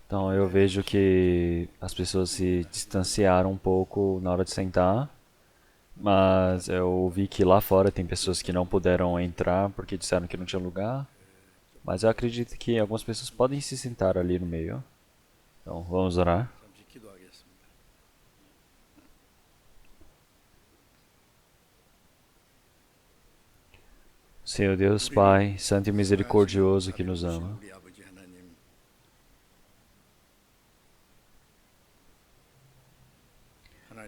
Então eu vejo que as pessoas se distanciaram um pouco na hora de sentar, mas eu vi que lá fora tem pessoas que não puderam entrar porque disseram que não tinha lugar. Mas eu acredito que algumas pessoas podem se sentar ali no meio. Então vamos orar. Senhor Deus, Pai, Santo e Misericordioso que nos ama,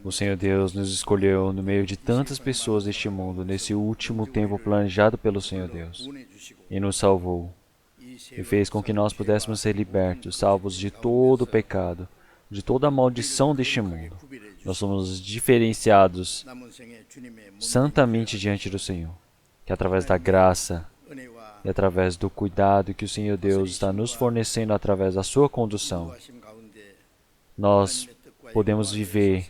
o Senhor Deus nos escolheu no meio de tantas pessoas deste mundo, nesse último tempo planejado pelo Senhor Deus, e nos salvou, e fez com que nós pudéssemos ser libertos, salvos de todo o pecado, de toda a maldição deste mundo. Nós somos diferenciados santamente diante do Senhor, que através da graça e através do cuidado que o Senhor Deus está nos fornecendo através da sua condução, nós podemos viver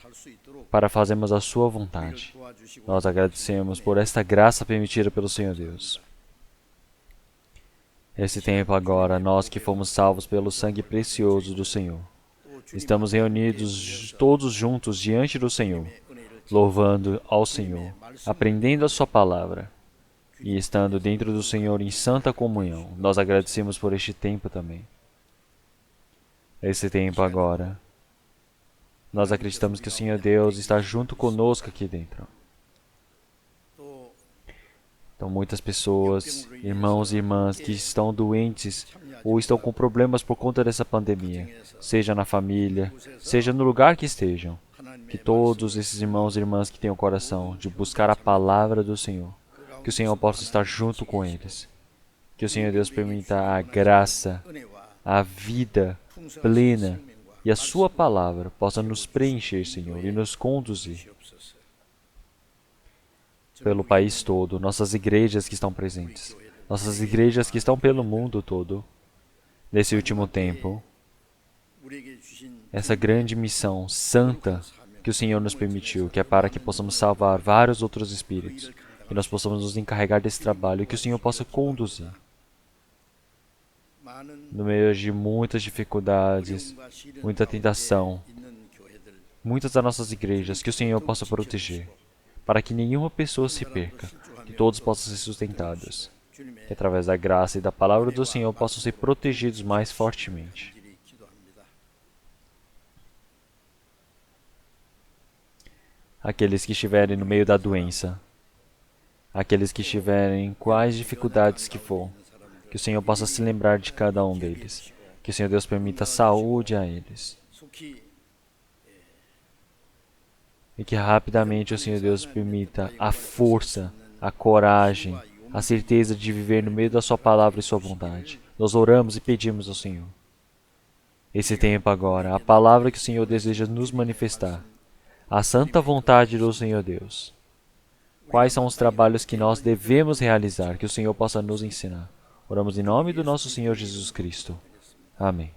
para fazermos a sua vontade. Nós agradecemos por esta graça permitida pelo Senhor Deus. Esse tempo agora, nós que fomos salvos pelo sangue precioso do Senhor, estamos reunidos todos juntos diante do Senhor, louvando ao Senhor, aprendendo a sua palavra e estando dentro do Senhor em santa comunhão. Nós agradecemos por este tempo também. Esse tempo agora, nós acreditamos que o Senhor Deus está junto conosco aqui dentro. Então, muitas pessoas, irmãos e irmãs que estão doentes ou estão com problemas por conta dessa pandemia, seja na família, seja no lugar que estejam, que todos esses irmãos e irmãs que têm o coração de buscar a palavra do Senhor, que o Senhor possa estar junto com eles, que o Senhor Deus permita a graça, a vida plena e a sua palavra possa nos preencher, Senhor, e nos conduzir pelo país todo, nossas igrejas que estão presentes, nossas igrejas que estão pelo mundo todo, nesse último tempo, essa grande missão santa que o Senhor nos permitiu, que é para que possamos salvar vários outros espíritos, que nós possamos nos encarregar desse trabalho e que o Senhor possa conduzir. No meio de muitas dificuldades, muita tentação, muitas das nossas igrejas, que o Senhor possa proteger, para que nenhuma pessoa se perca, que todos possam ser sustentados, que através da graça e da palavra do Senhor possam ser protegidos mais fortemente. Aqueles que estiverem no meio da doença, aqueles que estiverem quais dificuldades que for, que o Senhor possa se lembrar de cada um deles, que o Senhor Deus permita saúde a eles. E que rapidamente o Senhor Deus permita a força, a coragem, a certeza de viver no meio da sua palavra e sua vontade. Nós oramos e pedimos ao Senhor. Esse tempo agora, a palavra que o Senhor deseja nos manifestar, a santa vontade do Senhor Deus. Quais são os trabalhos que nós devemos realizar, que o Senhor possa nos ensinar. Oramos em nome do nosso Senhor Jesus Cristo. Amém.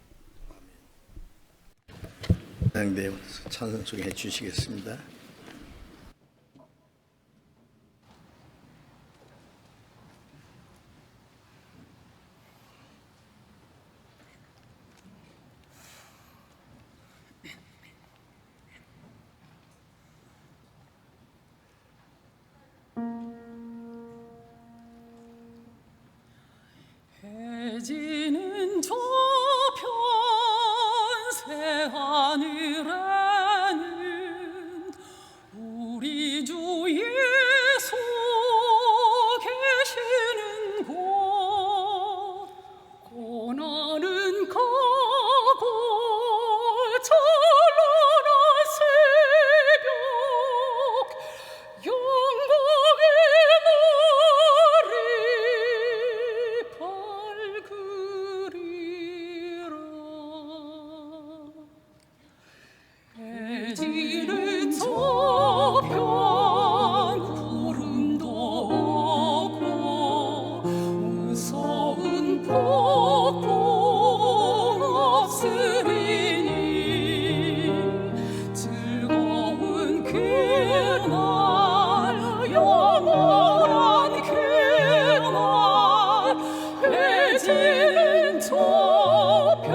찬송 소개해 주시겠습니다. 해지는 저편 새 하늘에는 우리 주 예수 계시는 곳 고난은 가고 찬란한 새벽 영광의 날이 밝으리라 해지는 저편 구름도 없고 무서운 폭풍 없으리니 즐거운 그날 영원한 그날 해지는 저편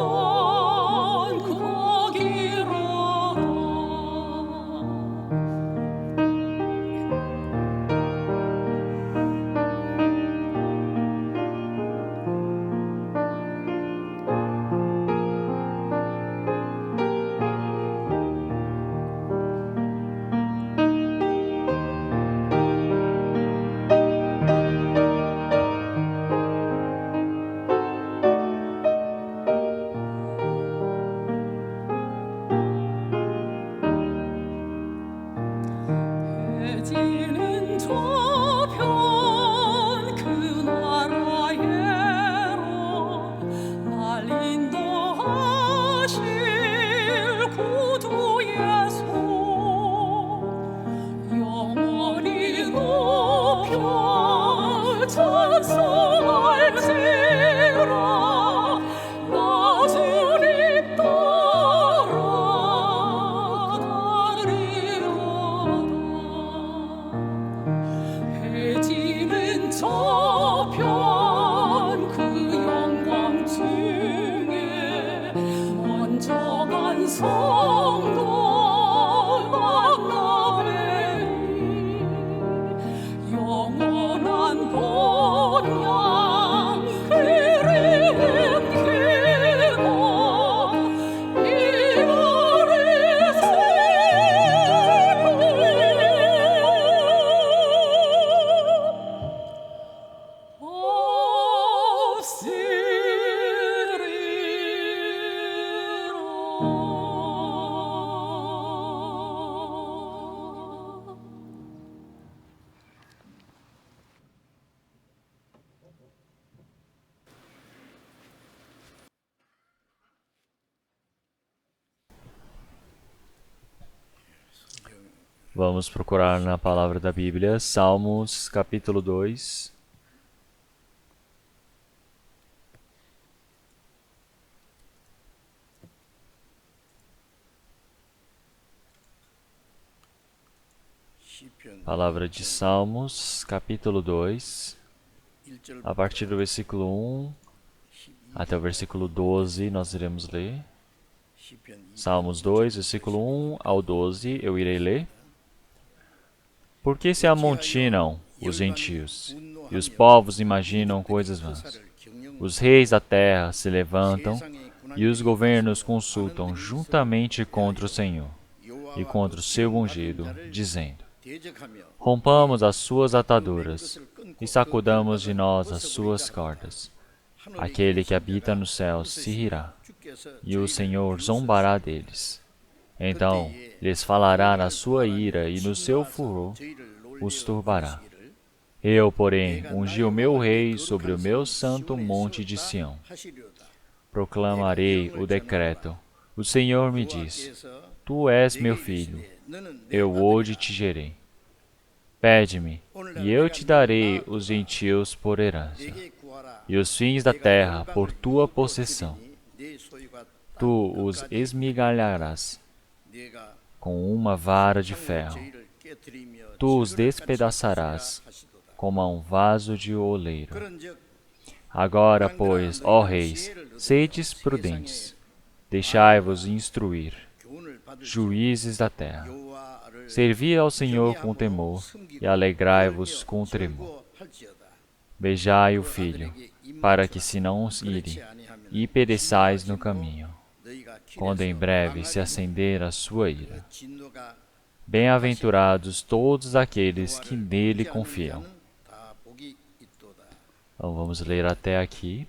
Vamos procurar na palavra da Bíblia, Salmos capítulo 2. Palavra de Salmos, capítulo 2, a partir do versículo 1 até o versículo 12, nós iremos ler. Salmos 2, versículo 1 ao 12, eu irei ler. Por que se amontinam os gentios, e os povos imaginam coisas vãs? Os reis da terra se levantam, e os governos consultam juntamente contra o Senhor e contra o seu ungido, dizendo: rompamos as suas ataduras e sacudamos de nós as suas cordas. Aquele que habita no céu se rirá, e o Senhor zombará deles. Então lhes falará na sua ira e no seu furor os turbará. Eu, porém, ungi o meu rei sobre o meu santo monte de Sião. Proclamarei o decreto. O Senhor me diz: tu és meu filho, eu hoje te gerei. Pede-me, e eu te darei os gentios por herança, e os fins da terra por tua possessão. Tu os esmigalharás com uma vara de ferro. Tu os despedaçarás como a um vaso de oleiro. Agora, pois, ó reis, sedes prudentes, deixai-vos instruir, juízes da terra. Servi ao Senhor com temor e alegrai-vos com tremor. Beijai o filho, para que se não ire, e pereçais no caminho, quando em breve se acender a sua ira. Bem-aventurados todos aqueles que nele confiam. Então vamos ler até aqui.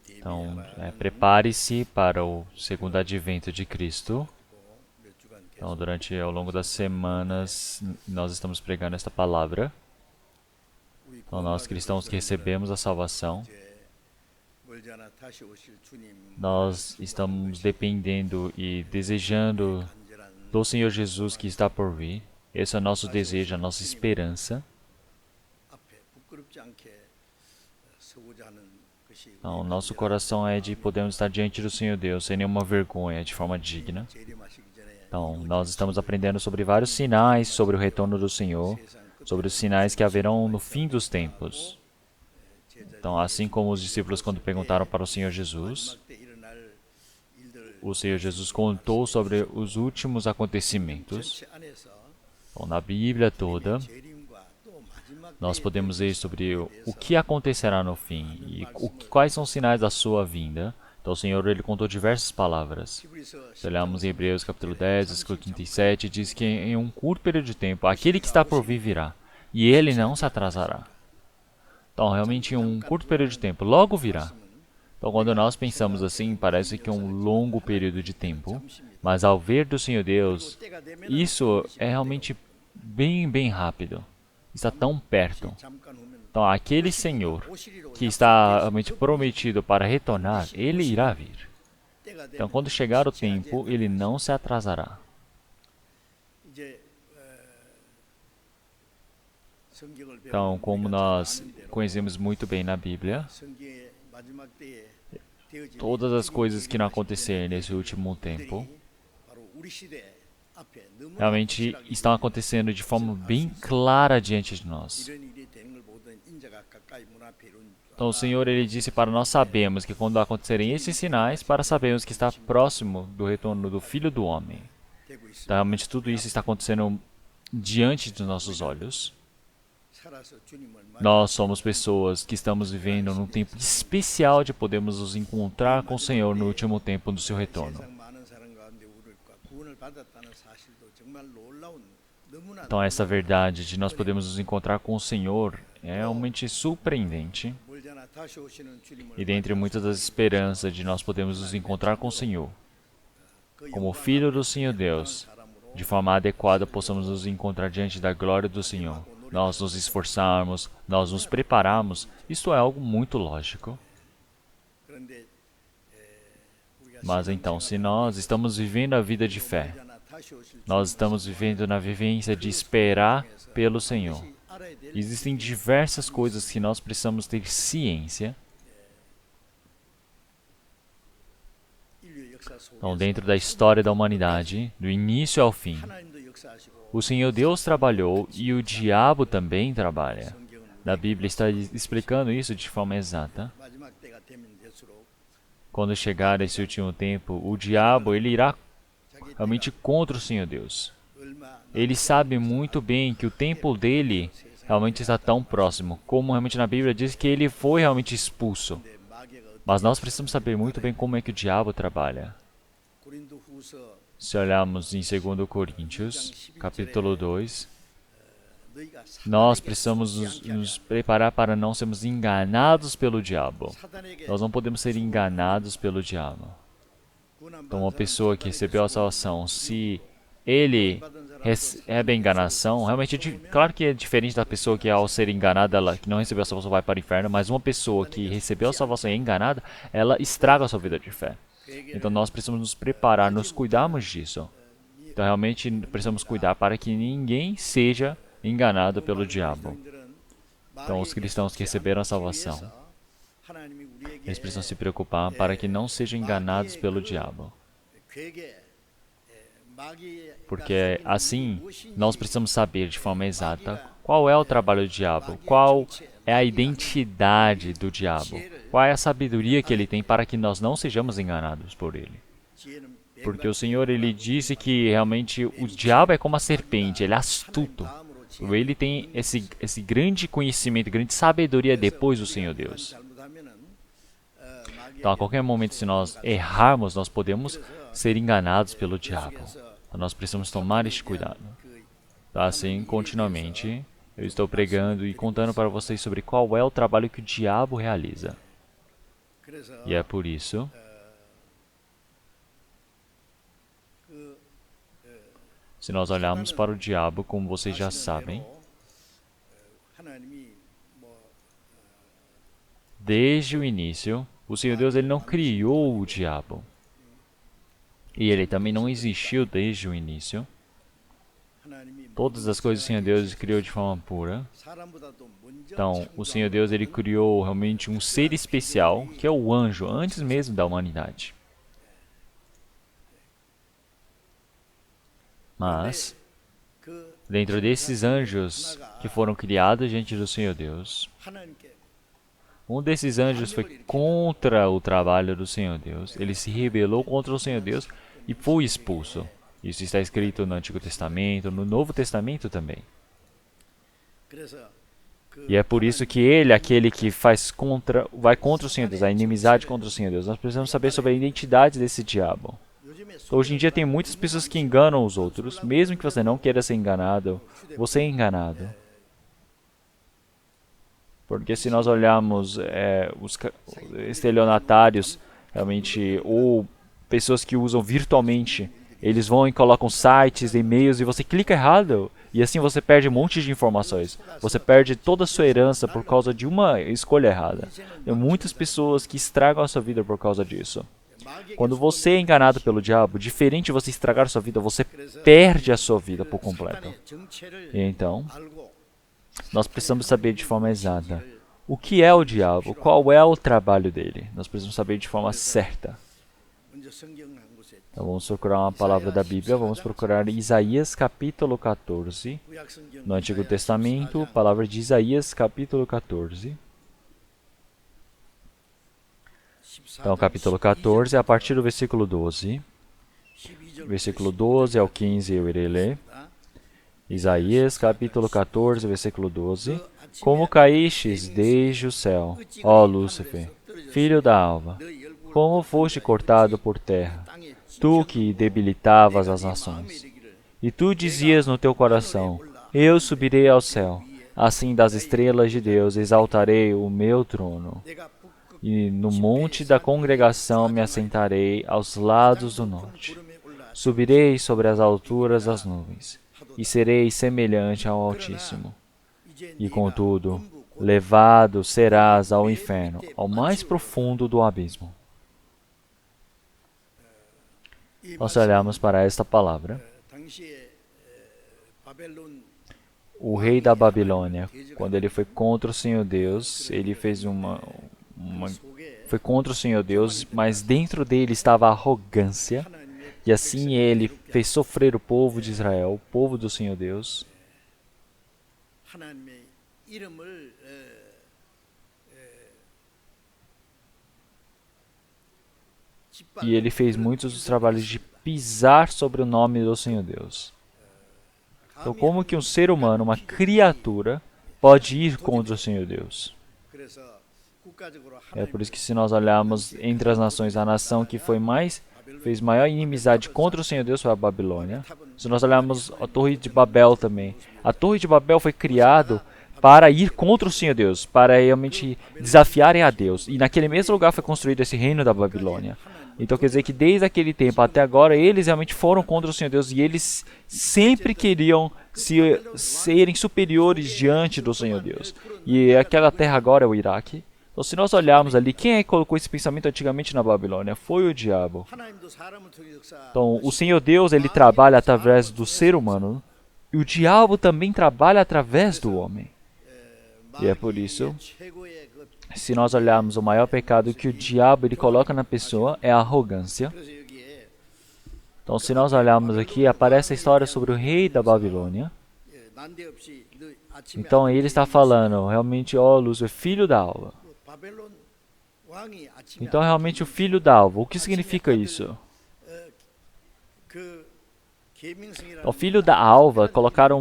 Então, prepare-se para o segundo advento de Cristo. Então, ao longo das semanas, nós estamos pregando esta palavra. Então, nós cristãos que recebemos a salvação, nós estamos dependendo e desejando do Senhor Jesus que está por vir. Esse é o nosso desejo, a nossa esperança. Então, nosso coração é de podermos estar diante do Senhor Deus sem nenhuma vergonha, de forma digna. Então, nós estamos aprendendo sobre vários sinais sobre o retorno do Senhor, sobre os sinais que haverão no fim dos tempos. Então, assim como os discípulos quando perguntaram para o Senhor Jesus contou sobre os últimos acontecimentos. Então, na Bíblia toda, nós podemos ver sobre o que acontecerá no fim e quais são os sinais da sua vinda. Então, o Senhor ele contou diversas palavras. Se olharmos em Hebreus capítulo 10, versículo 37, diz que em um curto período de tempo, aquele que está por vir virá, e ele não se atrasará. Então, realmente, em um curto período de tempo, logo virá. Então, quando nós pensamos assim, parece que é um longo período de tempo, mas ao ver do Senhor Deus, isso é realmente bem rápido. Está tão perto. Então, aquele Senhor que está realmente prometido para retornar, ele irá vir. Então, quando chegar o tempo, ele não se atrasará. Então, como nós conhecemos muito bem na Bíblia, todas as coisas que não acontecerem nesse último tempo, realmente estão acontecendo de forma bem clara diante de nós. Então o Senhor ele disse para nós sabermos que quando acontecerem esses sinais, para sabermos que está próximo do retorno do Filho do Homem. Então, realmente tudo isso está acontecendo diante dos nossos olhos. Nós somos pessoas que estamos vivendo num tempo especial de podermos nos encontrar com o Senhor no último tempo do seu retorno. Então essa verdade de nós podermos nos encontrar com o Senhor é realmente surpreendente. E dentre muitas das esperanças de nós podermos nos encontrar com o Senhor, como Filho do Senhor Deus, de forma adequada possamos nos encontrar diante da glória do Senhor. Nós nos esforçarmos, nós nos prepararmos, isso é algo muito lógico. Mas então, se nós estamos vivendo a vida de fé, nós estamos vivendo na vivência de esperar pelo Senhor. Existem diversas coisas que nós precisamos ter ciência. Então, dentro da história da humanidade, do início ao fim, o Senhor Deus trabalhou e o diabo também trabalha. Na Bíblia está explicando isso de forma exata. Quando chegar esse último tempo, o diabo ele irá realmente contra o Senhor Deus. Ele sabe muito bem que o tempo dele realmente está tão próximo, como realmente na Bíblia diz que ele foi realmente expulso. Mas nós precisamos saber muito bem como é que o diabo trabalha. Se olharmos em 2 Coríntios, capítulo 2, nós precisamos nos preparar para não sermos enganados pelo diabo. Nós não podemos ser enganados pelo diabo. Então, uma pessoa que recebeu a salvação, se ele recebe a enganação, realmente, claro que é diferente da pessoa que ao ser enganada, ela que não recebeu a salvação vai para o inferno, mas uma pessoa que recebeu a salvação e é enganada, ela estraga a sua vida de fé. Então, nós precisamos nos preparar, nos cuidarmos disso. Então, realmente, precisamos cuidar para que ninguém seja enganado pelo diabo. Então, os cristãos que receberam a salvação, eles precisam se preocupar para que não sejam enganados pelo diabo. Porque assim, nós precisamos saber de forma exata qual é o trabalho do diabo, qual é a identidade do diabo, qual é a sabedoria que ele tem para que nós não sejamos enganados por ele. Porque o Senhor, ele disse que realmente o diabo é como a serpente, ele é astuto. Ele tem esse grande conhecimento, grande sabedoria depois do Senhor Deus. Então, a qualquer momento, se nós errarmos, nós podemos ser enganados pelo diabo. Então, nós precisamos tomar este cuidado. Então, assim, continuamente, eu estou pregando e contando para vocês sobre qual é o trabalho que o diabo realiza. E é por isso se nós olharmos para o diabo, como vocês já sabem, desde o início, o Senhor Deus ele não criou o diabo. E ele também não existiu desde o início. Todas as coisas o Senhor Deus criou de forma pura. Então, o Senhor Deus ele criou realmente um ser especial, que é o anjo, antes mesmo da humanidade. Mas, dentro desses anjos que foram criados diante do Senhor Deus, um desses anjos foi contra o trabalho do Senhor Deus. Ele se rebelou contra o Senhor Deus e foi expulso. Isso está escrito no Antigo Testamento, no Novo Testamento também. E é por isso que ele, aquele que vai contra o Senhor Deus, a inimizade contra o Senhor Deus. Nós precisamos saber sobre a identidade desse diabo. Hoje em dia tem muitas pessoas que enganam os outros, mesmo que você não queira ser enganado, você é enganado. Porque se nós olharmos os estelionatários, realmente, ou pessoas que usam virtualmente, eles vão e colocam sites, e-mails, e você clica errado, e assim você perde um monte de informações. Você perde toda a sua herança por causa de uma escolha errada. Tem muitas pessoas que estragam a sua vida por causa disso. Quando você é enganado pelo diabo, diferente de você estragar a sua vida, você perde a sua vida por completo. E então, nós precisamos saber de forma exata o que é o diabo, qual é o trabalho dele. Nós precisamos saber de forma certa. Então vamos procurar uma palavra da Bíblia, vamos procurar Isaías capítulo 14, no Antigo Testamento, palavra de Isaías capítulo 14. Então, capítulo 14, a partir do versículo 12. Versículo 12 ao 15 eu irei ler. Isaías, capítulo 14, versículo 12. Como caístes desde o céu, ó Lúcifer, filho da alva, como foste cortado por terra, tu que debilitavas as nações. E tu dizias no teu coração, eu subirei ao céu, assim das estrelas de Deus exaltarei o meu trono. E no monte da congregação me assentarei aos lados do norte. Subirei sobre as alturas das nuvens, e serei semelhante ao Altíssimo. E contudo, levado serás ao inferno, ao mais profundo do abismo. nós olhamos para esta palavra, 당시에 바벨론 o rei da Babilônia, quando ele foi contra o Senhor Deus, ele fez foi contra o Senhor Deus, mas dentro dele estava a arrogância, e assim ele fez sofrer o povo de Israel, o povo do Senhor Deus. 하나님의 이름을 E ele fez muitos dos trabalhos de pisar sobre o nome do Senhor Deus. Então, como que um ser humano, uma criatura, pode ir contra o Senhor Deus? 그래서 국가적으로 É por isso que se nós olharmos entre as nações, a nação que fez maior inimizade contra o Senhor Deus foi a Babilônia. Se nós olharmos a Torre de Babel também, a Torre de Babel foi criada para ir contra o Senhor Deus, para realmente desafiarem a Deus. E naquele mesmo lugar foi construído esse reino da Babilônia. Então quer dizer que desde aquele tempo até agora, eles realmente foram contra o Senhor Deus e eles sempre queriam serem superiores diante do Senhor Deus. E aquela terra agora é o Iraque. Então se nós olharmos ali, quem é que colocou esse pensamento antigamente na Babilônia? Foi o diabo. 하나님도 사람을 통해 역사 Então o Senhor Deus, ele trabalha através do ser humano e o diabo também trabalha através do homem. E é por isso, 최고의 그 se nós olharmos o maior pecado que o diabo ele coloca na pessoa é a arrogância. 그래서 여기에 Então se nós olharmos aqui, aparece a história sobre o rei da Babilônia. 난데없이 너 아침에 Então ele está falando, realmente, ó Lúcifer, filho da alva. 바벨론 왕이 아침에 Então realmente o filho da alva, o que significa isso? 그 계명성이라는 O filho da alva, colocaram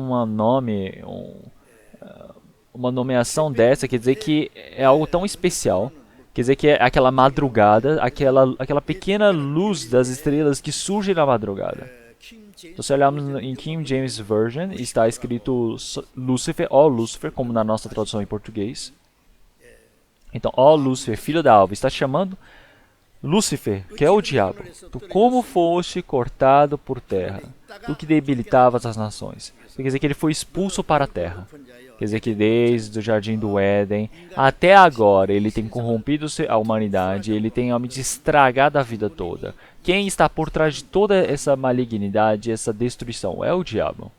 uma nomeação dessa, quer dizer que é algo tão especial, quer dizer que é aquela madrugada, aquela pequena luz das estrelas que surge na madrugada. 킹 제임스 Então, se olharmos em King James Version, está escrito Lúcifer, ó Lúcifer, como na nossa tradução em português. Então, ó Lúcifer, filho da alva, está chamando Lúcifer, que é o diabo. Tu como foste cortado por terra, tu que debilitavas as nações. Quer dizer que ele foi expulso para a terra. Quer dizer que desde o jardim do Éden até agora ele tem corrompido a humanidade, ele tem realmente estragado a vida toda. Quem está por trás de toda essa malignidade, essa destruição? É o diabo.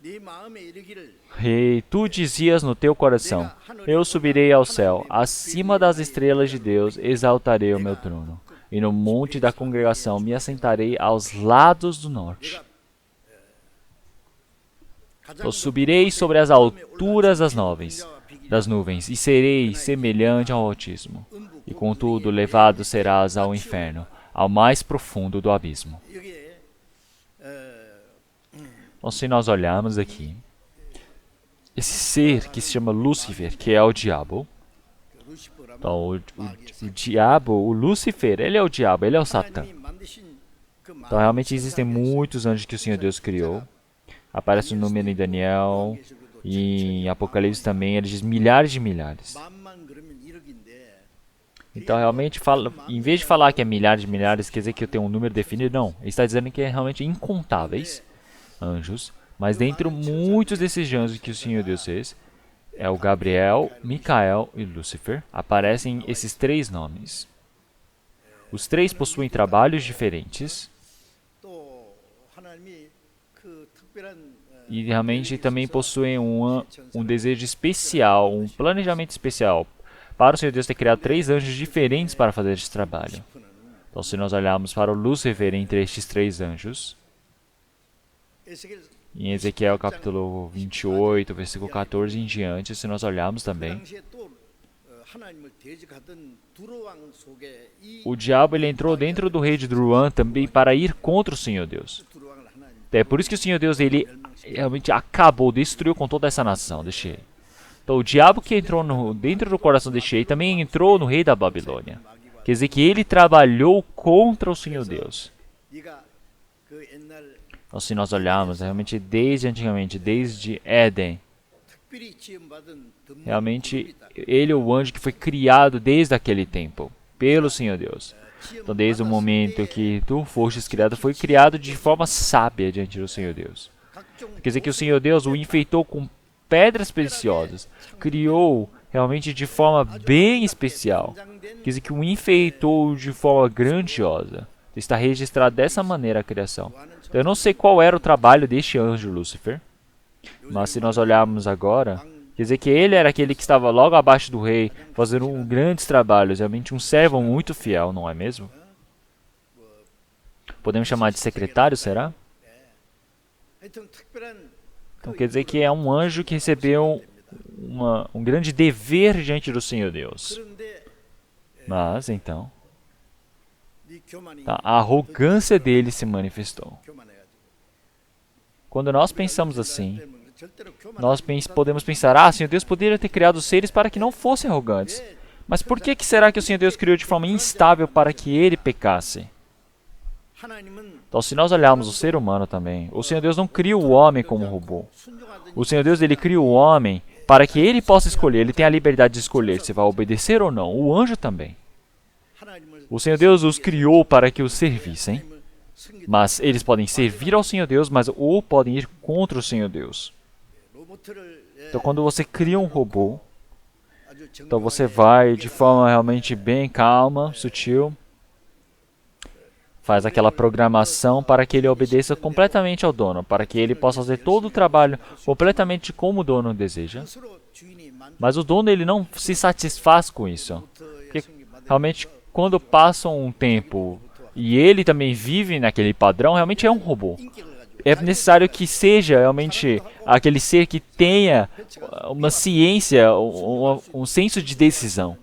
네 마음에 이르기를 Rei, tu dizias no teu coração, eu subirei ao céu, acima das estrelas de Deus exaltarei o meu trono, e no monte da congregação me assentarei aos lados do norte. Eu subirei sobre as alturas das nuvens, e serei semelhante ao Altíssimo, e contudo levado serás ao inferno, ao mais profundo do abismo. 여기에 Então, se nós olharmos aqui, esse ser que se chama Lúcifer, que é o diabo, 루시퍼라면 então o diabo, o Lúcifer, ele é o diabo, ele é o Satã. 하나님이 만드신 그 Então realmente existem muitos anjos que o Senhor Deus criou. Aparece o número em Daniel e em Apocalipse também, ele diz milhares de milhares. 만만 그러면 1억인데 Então realmente, em vez de falar que é milhares de milhares, quer dizer que eu tenho um número definido, não. Ele está dizendo que é realmente incontáveis anjos, mas dentre muitos desses anjos que o Senhor Deus fez, é o Gabriel, Micael e Lúcifer, aparecem esses três nomes. Os três possuem trabalhos diferentes 또 하나님이 그 특별한 e realmente também possuem um desejo especial, um planejamento especial para o Senhor Deus ter criado três anjos diferentes para fazer esse trabalho. Então, se nós olharmos para o Lúcifer entre estes três anjos, 에스겔 em Ezequiel capítulo 28, versículo 14 em diante, se nós olharmos também, 당시에 또 하나님을 대적하던 두로왕 속에 이 o diabo ele entrou dentro do rei de Druan também para ir contra o Senhor Deus. 두로왕을 하나님 É por isso que o Senhor Deus ele realmente acabou, destruiu com toda essa nação deste rei. Então o diabo que entrou dentro do coração deste rei também entrou no rei da Babilônia. Quer dizer que ele trabalhou contra o Senhor Deus. 네가 그 옛날 Então se nós olharmos, realmente desde antigamente, desde Éden, 특별히 지음받은 덤 realmente ele é o anjo que foi criado desde aquele tempo, pelo Senhor Deus. Então desde o momento que tu fostes criado, foi criado de forma sábia diante do Senhor Deus. 각종 Quer dizer que o Senhor Deus o enfeitou com pedras preciosas, criou realmente de forma bem especial. Quer dizer que o enfeitou de forma grandiosa. Está registrado dessa maneira a criação. Então, eu não sei qual era o trabalho deste anjo Lúcifer, mas se nós olharmos agora, quer dizer que ele era aquele que estava logo abaixo do rei, fazendo grandes trabalhos, realmente um servo muito fiel, não é mesmo? Podemos chamar de secretário, será? 하여튼 특별한 Então quer dizer que é um anjo que recebeu um grande dever diante do Senhor Deus. 그런데 Mas, então, 이 교만이 a arrogância dele se manifestou. 교만해가지고 Quando nós pensamos assim, 절대로 교만 nós podemos pensar, Senhor Deus poderia ter criado os seres para que não fossem arrogantes. Mas por que será que o Senhor Deus criou de forma instável para que ele pecasse? 하나님은 Então, se nós olharmos o ser humano também, o Senhor Deus não cria o homem como robô. 순종하든지 O Senhor Deus, ele cria o homem para que ele possa escolher, ele tem a liberdade de escolher se vai obedecer ou não. O anjo também. 하나님을 O Senhor Deus os criou para que os servissem, 승리 mas eles podem servir ao Senhor Deus, mas ou podem ir contra o Senhor Deus. 로봇을 Então, quando você cria um robô, 아주 então você vai de forma realmente bem calma, sutil, faz aquela programação para que ele obedeça completamente ao dono, para que ele possa fazer todo o trabalho completamente como o dono deseja. 스스로 주인이 만 Mas o dono ele não se satisfaz com isso. Porque realmente quando passa um tempo e ele também vive naquele padrão, realmente é um robô. 인격을 가지고 É necessário que seja realmente aquele ser que tenha uma ciência, um senso de decisão.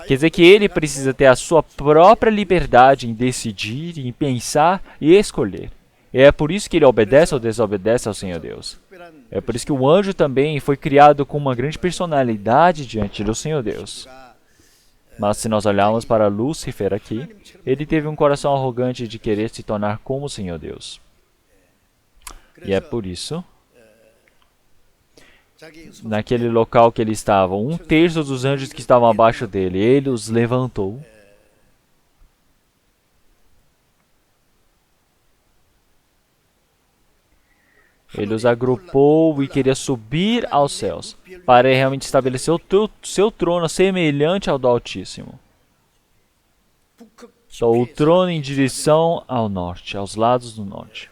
Quer dizer que ele precisa ter a sua própria liberdade em decidir, em pensar e escolher. E é por isso que ele obedece ou desobedece ao Senhor Deus. 특별한 É por isso que o anjo também foi criado com uma grande personalidade diante do Senhor Deus. Mas se nós olharmos para Lúcifer aqui, ele teve um coração arrogante de querer se tornar como o Senhor Deus. E é por isso, 자기 naquele local que ele estava, um terço dos anjos que estavam abaixo dele, ele os levantou. Ele os agrupou e queria subir aos céus, para realmente estabelecer o seu trono semelhante ao do Altíssimo. 북극 Então, o trono em direção ao norte, aos lados do norte.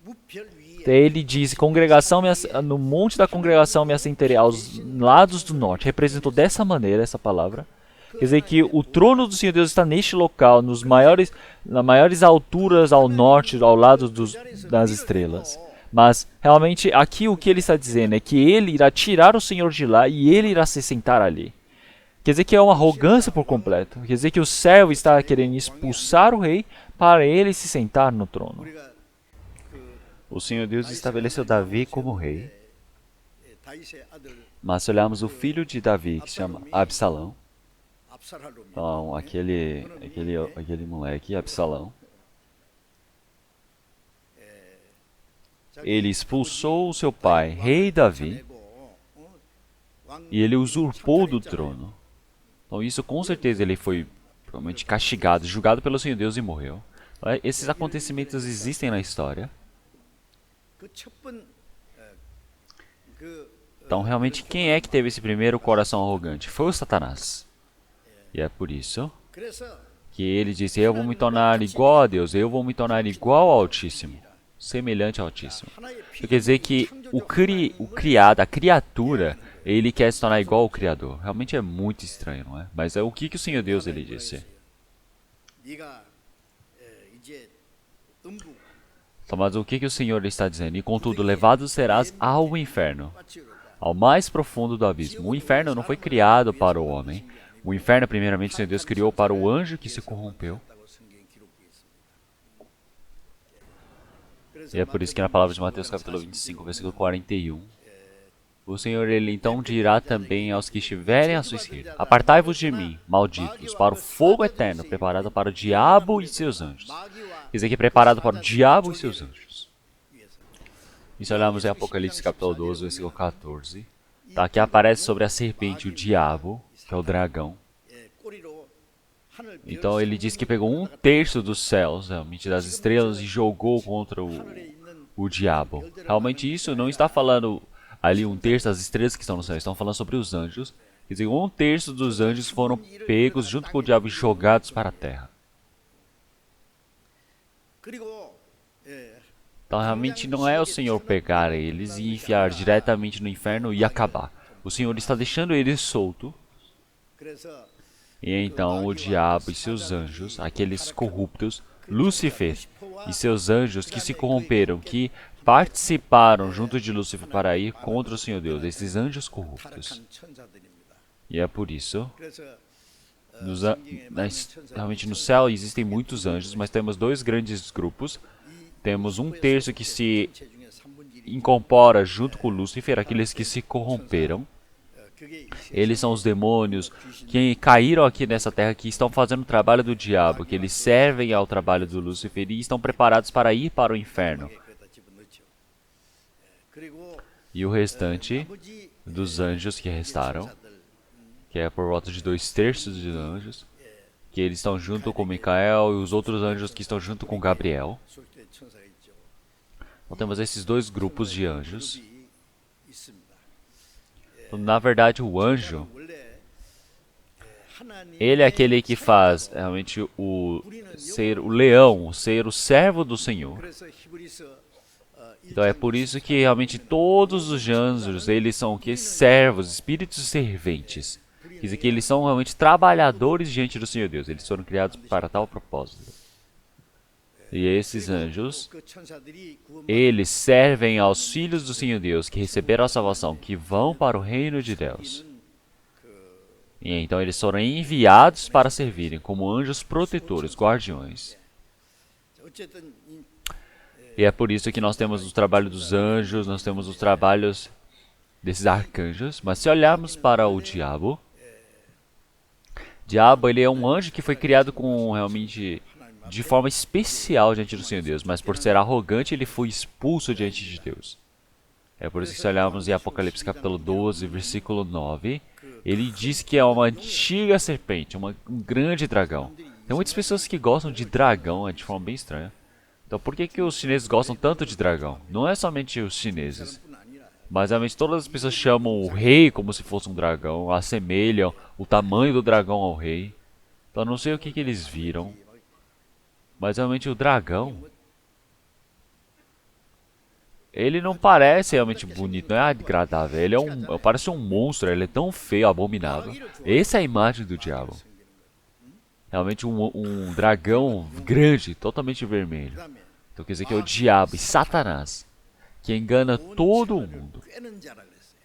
무별 위에 Então, ele diz, congregação no monte da congregação me assentarei aos lados do norte. Representou dessa maneira essa palavra. Quer dizer que o trono do Senhor Deus está neste local, nas maiores alturas ao norte, ao lado das estrelas. Mas, realmente, aqui o que ele está dizendo é que ele irá tirar o Senhor de lá e ele irá se sentar ali. Quer dizer que é uma arrogância por completo. Quer dizer que o servo está querendo expulsar o rei para ele se sentar no trono. 우리가 O Senhor Deus estabeleceu Davi como rei. 다윗의 아들 Mas se olharmos o filho de Davi, que se chama Absalão, 압살롬이 então aquele moleque, Absalão, ele expulsou o seu pai, rei Davi, e ele usurpou do trono. Então isso com certeza ele foi provavelmente castigado, julgado pelo Senhor Deus e morreu. Esses acontecimentos existem na história. 그첫번 Então realmente quem é que teve esse primeiro coração arrogante? Foi o Satanás. E é por isso 그래서 que ele disse, eu vou me tornar igual a Deus, eu vou me tornar igual ao Altíssimo, semelhante ao Altíssimo. 하나의 Isso quer dizer que o criado, a criatura, ele quer se tornar igual ao Criador. Realmente é muito estranho, não é? Mas é o que o Senhor Deus ele disse. 네가 이제 음부 Então, mas o que o Senhor está dizendo? E contudo, levado serás ao inferno, 마치로다. ao mais profundo do abismo. O inferno não foi criado para o homem. O inferno, primeiramente, o Senhor Deus criou para o anjo que se corrompeu. E é por isso que na palavra de Mateus capítulo 25, versículo 41, o Senhor ele então dirá também aos que estiverem à sua esquerda, apartai-vos de mim, malditos, para o fogo eterno, preparado para o diabo e seus anjos. Quer dizer que é preparado para o diabo e seus anjos. E se olharmos em Apocalipse capítulo 12, versículo 14, tá, aqui aparece sobre a serpente, o diabo, que é o dragão. 꼬리로 하늘 Então ele diz que pegou um terço dos céus, realmente das estrelas, e jogou contra o diabo. Realmente isso não está falando ali um terço das estrelas que estão no céu, estão falando sobre os anjos. Quer dizer, 1/3 dos anjos foram pegos junto com o diabo e jogados para a terra. 그리고 Então realmente não é o Senhor pegar eles e enfiar diretamente no inferno e acabar. O Senhor está deixando eles soltos. 그래서 E então o diabo e seus anjos, aqueles corruptos, Lúcifer e seus anjos que se corromperam, que participaram junto de Lúcifer para ir contra o Senhor Deus, esses anjos corruptos. 타락한 천사들입니다. E é por isso, 그래서 realmente no céu existem muitos anjos, mas temos dois grandes grupos. Temos 1/3 que se 체 중에 3분의 1이 incorpora junto com Lúcifer, aqueles que se corromperam. 그게 Eles são os demônios que caíram aqui nessa terra, que estão fazendo o trabalho do diabo, que eles servem ao trabalho do Lúcifer e estão preparados para ir para o inferno. 그에다 집어넣죠. 그리고 E o restante 나머지 dos anjos que restaram, 천사들 que é por volta de 2/3 dos anjos, que eles estão junto com Micael e os outros anjos que estão junto com Gabriel. 수의 천사가 있죠. Então temos esses dois grupos de anjos. 그룹이 있습니다. Então, na verdade, o anjo, 원래 하나님 ele é aquele que faz realmente ser o leão, ser o servo do Senhor. 그래서 히브리서 Então é por isso que realmente todos os anjos, eles são o que? Servos, espíritos serventes. Quer dizer que eles são realmente trabalhadores diante do Senhor Deus. Eles foram criados para tal propósito. E esses anjos, 그 천사들이 구원 eles servem aos filhos do Senhor Deus que receberam a salvação, que vão para o reino de Deus. E então eles foram enviados para servirem como anjos protetores, guardiões. 어쨌든 이 E é por isso que nós temos o trabalho dos anjos, nós temos os trabalhos desses arcanjos. Mas se olharmos para o diabo, ele é um anjo que foi criado com realmente de forma especial diante do Senhor Deus, mas por ser arrogante ele foi expulso diante de Deus. É por isso que se olharmos em Apocalipse capítulo 12, versículo 9, ele diz que é uma antiga serpente, um grande dragão. Tem muitas pessoas que gostam de dragão, é de forma bem estranha. Então por que os chineses gostam tanto de dragão? Não é somente os chineses, 뿐 아니라 mas realmente todas as pessoas chamam o rei como se fosse um dragão, assemelham o tamanho do dragão ao rei. Então não sei o que eles viram, mas realmente o dragão, ele não parece realmente bonito, não é agradável, ele parece um monstro, ele é tão feio, abominável. Essa é a imagem do diabo. Realmente um dragão grande, totalmente vermelho. 그다음에 Então quer dizer que é o diabo e Satanás que engana todo o mundo. 꿰는 자라 그랬어요.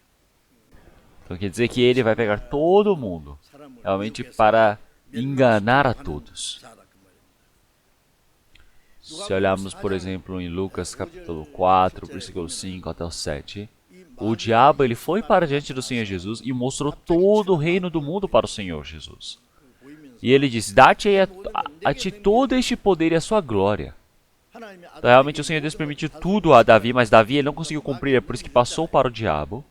Então quer dizer que ele vai pegar todo mundo, 사람을 realmente 미혹해서 para enganar a todos. 자라 그 말입니다. Se olharmos, por exemplo, em Lucas capítulo 4, versículo 5 até o 7, o diabo ele foi para diante do Senhor Jesus e mostrou todo o reino do mundo para o Senhor Jesus. E ele disse, dá-te a ti todo este poder e a sua glória. 하나님의 아들 Então, realmente o Senhor Deus permitiu tudo a Davi, mas Davi ele não conseguiu cumprir, é por isso que passou para o diabo.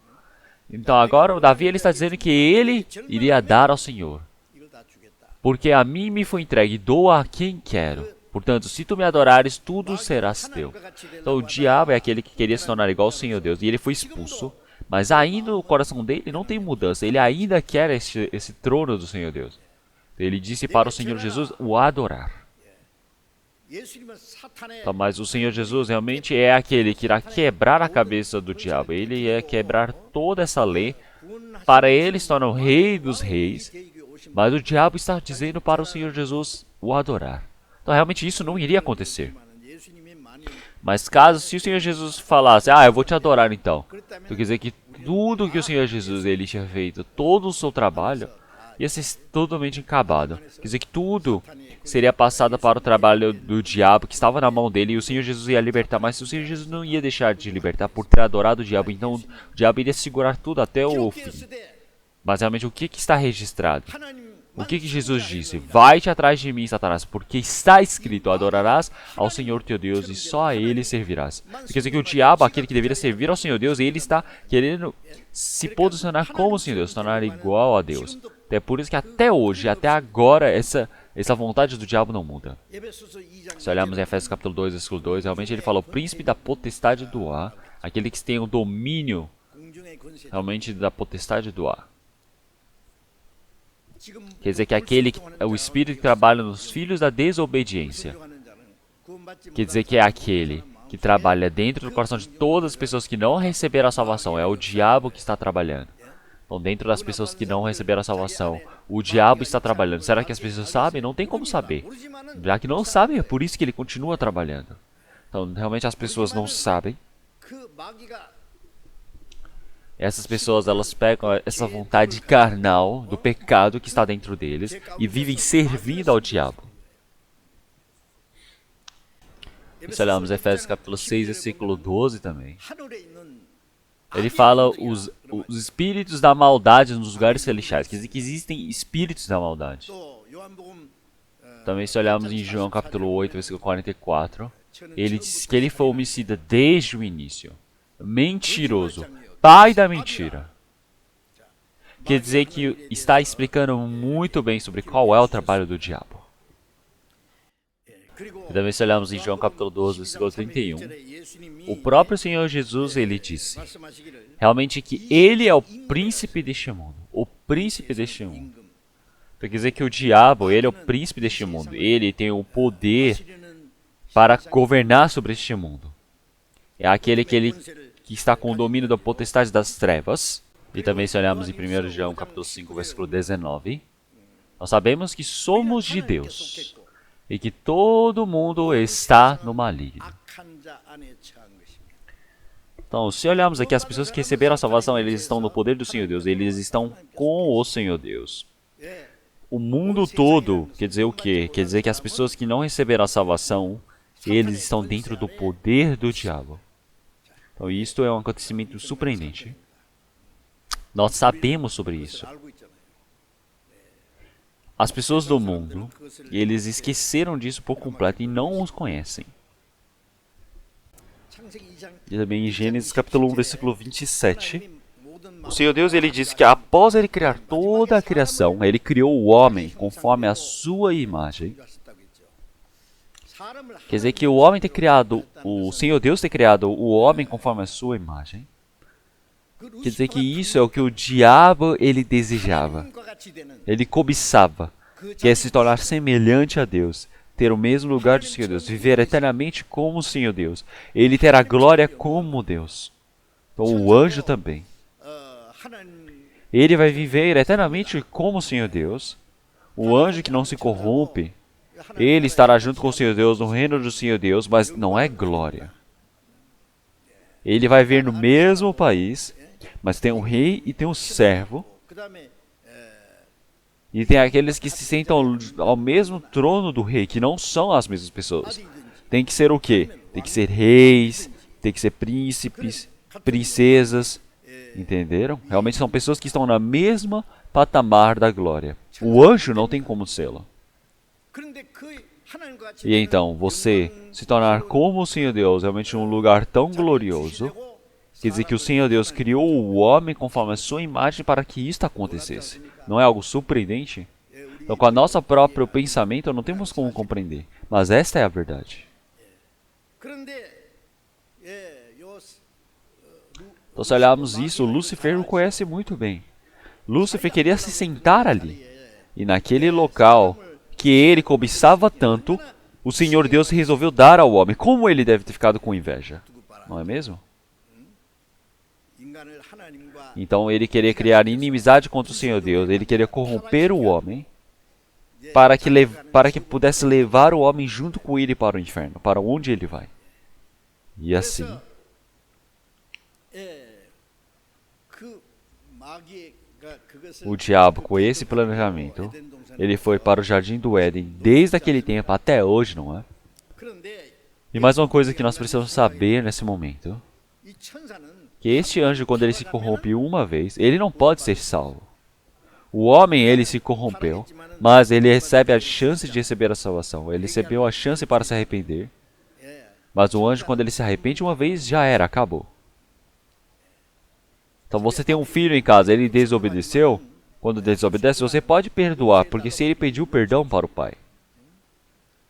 Então agora o Davi ele está dizendo que ele iria dar ao Senhor. 이걸 다 주겠다. Porque a mim me foi entregue, dou a quem quero. Portanto, se tu me adorares, tudo serás teu. Então o diabo é aquele que queria se tornar igual ao Senhor Deus, e ele foi expulso. Mas ainda o coração dele não tem mudança, ele ainda quer esse trono do Senhor Deus. Ele disse para o Senhor Jesus o adorar. 예수님은 사탄의 Então, mas o Senhor Jesus realmente é aquele que irá quebrar a cabeça do diabo. Ele ia quebrar toda essa lei. Para ele se torna o rei dos reis. 계획에 오신 Mas o diabo está dizendo para o Senhor Jesus o adorar. Então realmente isso não iria acontecer. 분만은 예수님이 많이 Mas caso se o Senhor Jesus falasse, eu vou te adorar então. Então quer dizer que tudo que o Senhor Jesus ele tinha feito, todo o seu trabalho, ia ser totalmente acabado. Quer dizer que tudo seria passado para o trabalho do diabo que estava na mão dele e o Senhor Jesus ia libertar. Mas o Senhor Jesus não ia deixar de libertar por ter adorado o diabo. Então o diabo iria segurar tudo até o fim. 기록되었으되 Mas realmente o que está registrado? 하나님 O que Jesus disse? Vai-te atrás de mim, Satanás, porque está escrito, adorarás ao Senhor teu Deus e só a Ele servirás. Quer dizer que o diabo, aquele que deveria servir ao Senhor Deus, ele está querendo se posicionar como o Senhor Deus, se tornar igual a Deus. É por isso que até hoje, até agora, essa vontade do diabo não muda. 에베소서 2장 Se olharmos em Efésios capítulo 2, versículo 2, realmente ele fala o príncipe da potestade do ar, aquele que tem o domínio 공중의 권세 realmente da potestade do ar. Quer dizer que o espírito que trabalha nos filhos da desobediência. Quer dizer que é aquele que trabalha dentro do coração de todas as pessoas que não receberam a salvação. É o diabo que está trabalhando. Então, dentro das pessoas que não receberam a salvação, o diabo está trabalhando. Será que as pessoas sabem? Não tem como saber. Já que não sabem, é por isso que ele continua trabalhando. Então, realmente as pessoas não sabem. Essas pessoas, elas pegam essa vontade carnal do pecado que está dentro deles e vivem servindo ao diabo. Se olharmos Efésios capítulo 6, versículo 12 também. Ele fala os espíritos da maldade nos lugares celestiais. Quer dizer que existem espíritos da maldade. Também se olharmos em João capítulo 8, versículo 44. Ele diz que ele foi homicida desde o início. Mentiroso. Pai da mentira. Quer dizer que está explicando muito bem sobre qual é o trabalho do diabo. E também se olharmos em João capítulo 12, versículo 31, o próprio Senhor Jesus, ele disse realmente que ele é o príncipe deste mundo. O príncipe deste mundo. Então, quer dizer que o diabo, ele é o príncipe deste mundo. Ele tem o poder para governar sobre este mundo. É aquele que está com o domínio da potestade das trevas. E também se olharmos em 1 João capítulo 5, versículo 19, nós sabemos que somos de Deus. E que todo mundo está no maligno. Então, se olharmos aqui, as pessoas que receberam a salvação, eles estão no poder do Senhor Deus. Eles estão com o Senhor Deus. O mundo todo, quer dizer o quê? Quer dizer que as pessoas que não receberam a salvação, eles estão dentro do poder do diabo. Então, isto é um acontecimento surpreendente. Nós sabemos sobre isso. As pessoas do mundo, eles esqueceram disso por completo e não os conhecem. E também em Gênesis capítulo 1, versículo 27, o Senhor Deus, ele diz que após ele criar toda a criação, ele criou o homem conforme a sua imagem. Quer dizer que o Senhor Deus ter criado o homem conforme a sua imagem. Quer dizer que isso é o que o diabo ele desejava. Ele cobiçava, que é se tornar semelhante a Deus, ter o mesmo lugar do Senhor Deus, viver eternamente como o Senhor Deus. Ele terá glória como Deus. Então o anjo também. Ele vai viver eternamente como o Senhor Deus. O anjo que não se corrompe, ele estará junto com o Senhor Deus no reino do Senhor Deus, mas não é glória. Ele vai vir no mesmo país, mas tem um rei e tem um servo. E tem aqueles que se sentam ao mesmo trono do rei, que não são as mesmas pessoas. Tem que ser o quê? Tem que ser reis, tem que ser príncipes, princesas. Entenderam? Realmente são pessoas que estão na mesma patamar da glória. O anjo não tem como sê-lo. E então, você se tornar como o Senhor Deus, realmente um lugar tão glorioso, quer dizer que o Senhor Deus criou o homem conforme a sua imagem para que isto acontecesse. Não é algo surpreendente? Então, com a nossa próprio pensamento, não temos como compreender. Mas esta é a verdade. Então, se olharmos isso, Lúcifer o conhece muito bem. Lúcifer queria se sentar ali. E naquele local que ele cobiçava tanto, o Senhor Deus resolveu dar ao homem. Como ele deve ter ficado com inveja? Não é mesmo? Então ele queria criar inimizade contra o Senhor Deus. Ele queria corromper o homem para que pudesse levar o homem junto com ele para o inferno, para onde ele vai. E assim, o diabo, com esse planejamento, ele foi para o Jardim do Éden desde aquele tempo até hoje, não é? E mais uma coisa que nós precisamos saber nesse momento, que este anjo, quando ele se corrompe uma vez, ele não pode ser salvo. O homem, ele se corrompeu, mas ele recebe a chance de receber a salvação. Ele recebeu a chance para se arrepender. Mas o anjo, quando ele se arrepende uma vez, já era, acabou. Então você tem um filho em casa, ele desobedeceu. Quando desobedece, você pode perdoar, porque se ele pediu perdão para o pai.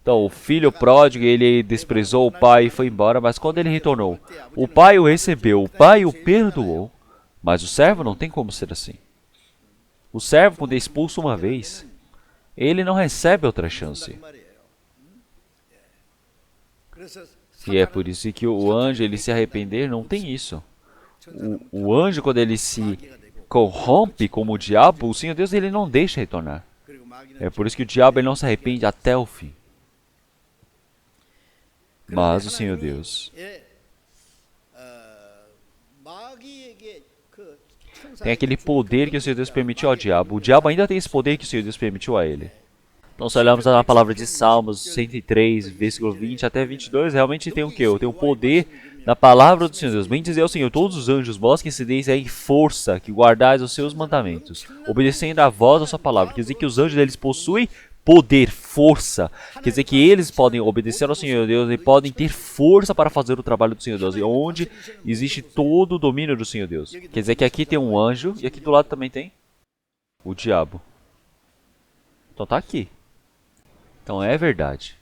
Então, o filho pródigo, ele desprezou o pai e foi embora, mas quando ele retornou, o pai o recebeu, o pai o perdoou, mas o servo não tem como ser assim. O servo, quando é expulso uma vez, ele não recebe outra chance. E é por isso que o anjo, ele se arrepender, não tem isso. O anjo, quando ele se corrompe como o diabo, o Senhor Deus, ele não deixa retornar. É por isso que o diabo, ele não se arrepende até o fim. Mas o Senhor Deus tem aquele poder que o Senhor Deus permitiu ao diabo. O diabo ainda tem esse poder que o Senhor Deus permitiu a ele. Então, se olharmos na palavra de Salmos 103, versículo 20 até 22, realmente tem o quê? Tem o poder da palavra do Senhor Deus. Bem dizer ao Senhor, todos os anjos, vós que incideis em força, que guardais os seus mandamentos, obedecendo a voz da sua palavra. Quer dizer que os anjos, eles possuem poder, força. Quer dizer que eles podem obedecer ao Senhor Deus e podem ter força para fazer o trabalho do Senhor Deus. E onde existe todo o domínio do Senhor Deus. Quer dizer que aqui tem um anjo e aqui do lado também tem o diabo. Então tá aqui. Então é verdade.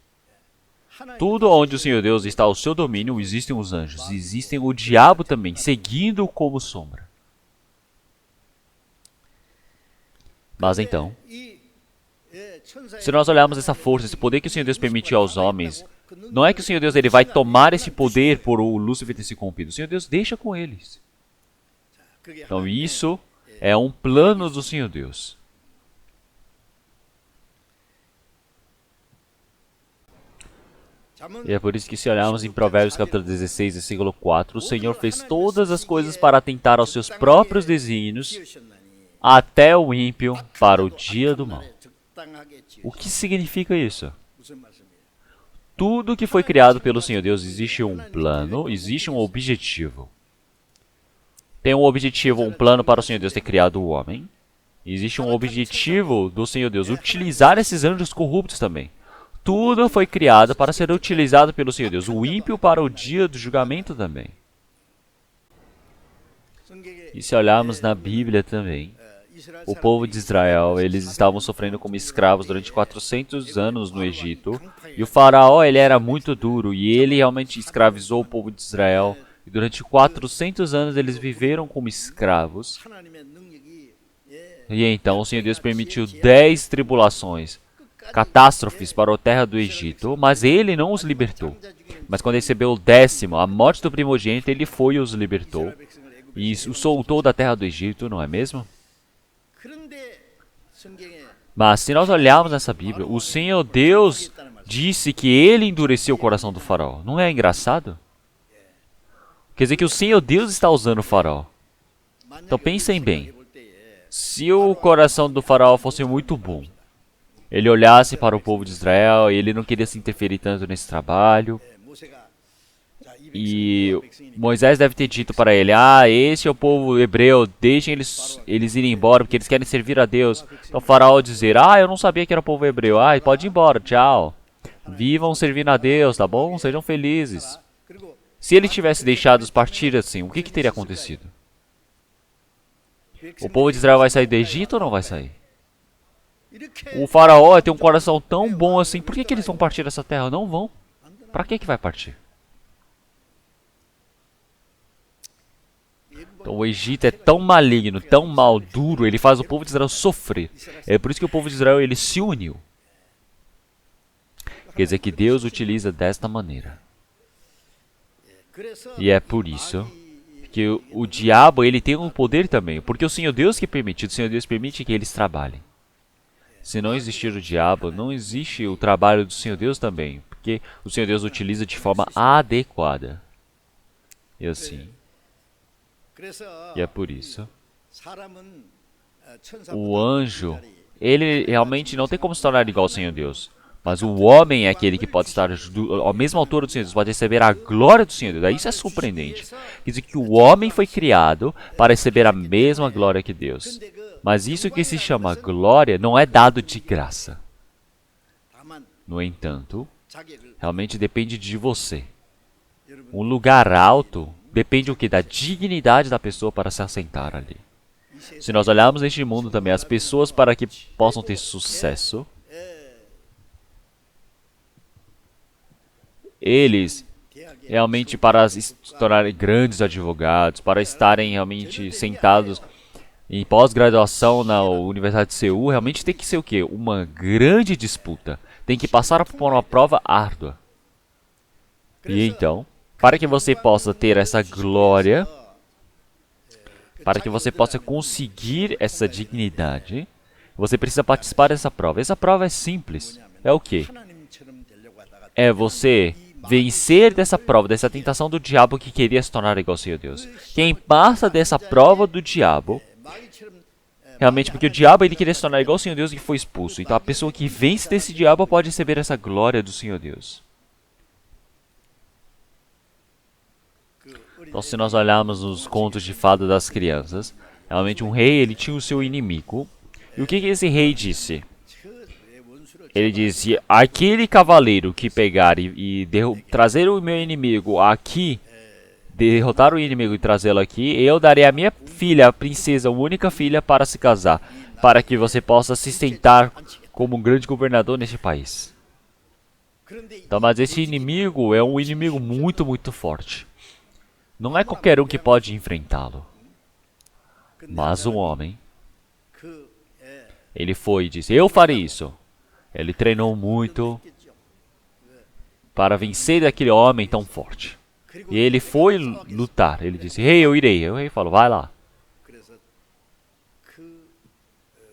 Tudo onde o Senhor Deus está ao seu domínio, existem os anjos. Existem o diabo também, seguindo como sombra. Mas então, se nós olharmos essa força, esse poder que o Senhor Deus permitiu aos homens, não é que o Senhor Deus ele vai tomar esse poder por o Lúcifer ter se corrompido. O Senhor Deus deixa com eles. Então isso é um plano do Senhor Deus. E é por isso que se olharmos em Provérbios capítulo 16, versículo 4, o Senhor fez todas as coisas para atentar aos seus próprios desígnios, até o ímpio para o dia do mal. O que significa isso? Tudo que foi criado pelo Senhor Deus, existe um plano, existe um objetivo. Tem um objetivo, um plano para o Senhor Deus ter criado o homem. Existe um objetivo do Senhor Deus utilizar esses anjos corruptos também. Tudo foi criado para ser utilizado pelo Senhor Deus. O ímpio para o dia do julgamento também. E se olharmos na Bíblia também, o povo de Israel, eles estavam sofrendo como escravos durante 400 anos no Egito. E o faraó, ele era muito duro e ele realmente escravizou o povo de Israel. E durante 400 anos eles viveram como escravos. E então o Senhor Deus permitiu 10 tribulações, catástrofes para a terra do Egito, mas ele não os libertou. Mas quando recebeu o 10º, a morte do primogênito, ele foi e os libertou. E os soltou da terra do Egito, não é mesmo? Mas se nós olharmos nessa Bíblia, o Senhor Deus disse que ele endureceu o coração do faraó. Não é engraçado? Quer dizer que o Senhor Deus está usando o faraó. Então pensem bem. Se o coração do faraó fosse muito bom, ele olhasse para o povo de Israel e ele não queria se interferir tanto nesse trabalho. E Moisés deve ter dito para ele, este é o povo hebreu, deixem eles irem embora porque eles querem servir a Deus. Então o faraó dizer, eu não sabia que era o povo hebreu, pode ir embora, tchau. Vivam servindo a Deus, tá bom? Sejam felizes. Se ele tivesse deixado os partir assim, o que teria acontecido? O povo de Israel vai sair do Egito ou não vai sair? O faraó tem um coração tão bom assim, por que eles vão partir dessa terra? Não vão. Para que vai partir? Então o Egito é tão maligno, tão mal, duro, ele faz o povo de Israel sofrer. É por isso que o povo de Israel ele se uniu. Quer dizer que Deus utiliza desta maneira. E é por isso que o diabo ele tem um poder também, porque o Senhor Deus que permite, o Senhor Deus permite que eles trabalhem. Se não existir o diabo, não existe o trabalho do Senhor Deus também, porque o Senhor Deus utiliza de forma adequada. E assim. E é por isso. O anjo, ele realmente não tem como se tornar igual ao Senhor Deus. Mas o homem é aquele que pode estar à mesma altura do Senhor Deus, pode receber a glória do Senhor Deus. Isso é surpreendente. Quer dizer que o homem foi criado para receber a mesma glória que Deus. Mas isso que se chama glória não é dado de graça. No entanto, realmente depende de você. Um lugar alto depende o que? Da dignidade da pessoa para se assentar ali. Se nós olharmos neste mundo também, as pessoas para que possam ter sucesso, eles realmente para se tornarem grandes advogados, para estarem realmente sentados em pós-graduação na Universidade de Seul, realmente tem que ser o quê? Uma grande disputa. Tem que passar por uma prova árdua. E então, para que você possa ter essa glória, para que você possa conseguir essa dignidade, você precisa participar dessa prova. Essa prova é simples. É o quê? É você vencer dessa prova, dessa tentação do diabo que queria se tornar igual ao Senhor Deus. Quem passa dessa prova do diabo, realmente, porque o diabo ele queria se tornar igual ao Senhor Deus e foi expulso. Então a pessoa que vence desse diabo pode receber essa glória do Senhor Deus. Então se nós olharmos os contos de fada das crianças, realmente um rei ele tinha o seu inimigo. E o que esse rei disse? Ele disse, aquele cavaleiro que pegar e trazer o meu inimigo aqui, derrotar o inimigo e trazê-lo aqui, eu darei a minha filha, a princesa, a única filha, para se casar, para que você possa se sentar como um grande governador neste país. Então, mas esse inimigo é um inimigo muito, muito forte. Não é qualquer um que pode enfrentá-lo. Mas um homem, ele foi e disse, eu farei isso. Ele treinou muito para vencer aquele homem tão forte. E ele foi lutar. Ele disse, rei, eu irei. E o rei falou, vai lá.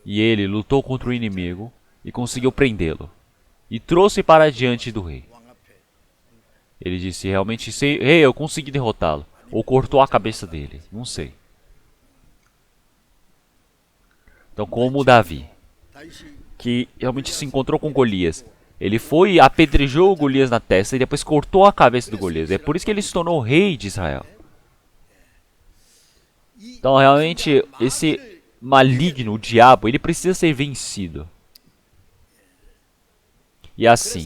E ele lutou contra o inimigo e conseguiu prendê-lo. E trouxe para diante do rei. Ele disse, realmente, rei, eu consegui derrotá-lo. Ou cortou a cabeça dele. Não sei. Então, como Davi, que realmente se encontrou com Golias. Ele foi e apedrejou o Golias na testa e depois cortou a cabeça do Golias. É por isso que ele se tornou rei de Israel. Então, realmente, esse maligno, o diabo, ele precisa ser vencido. E assim,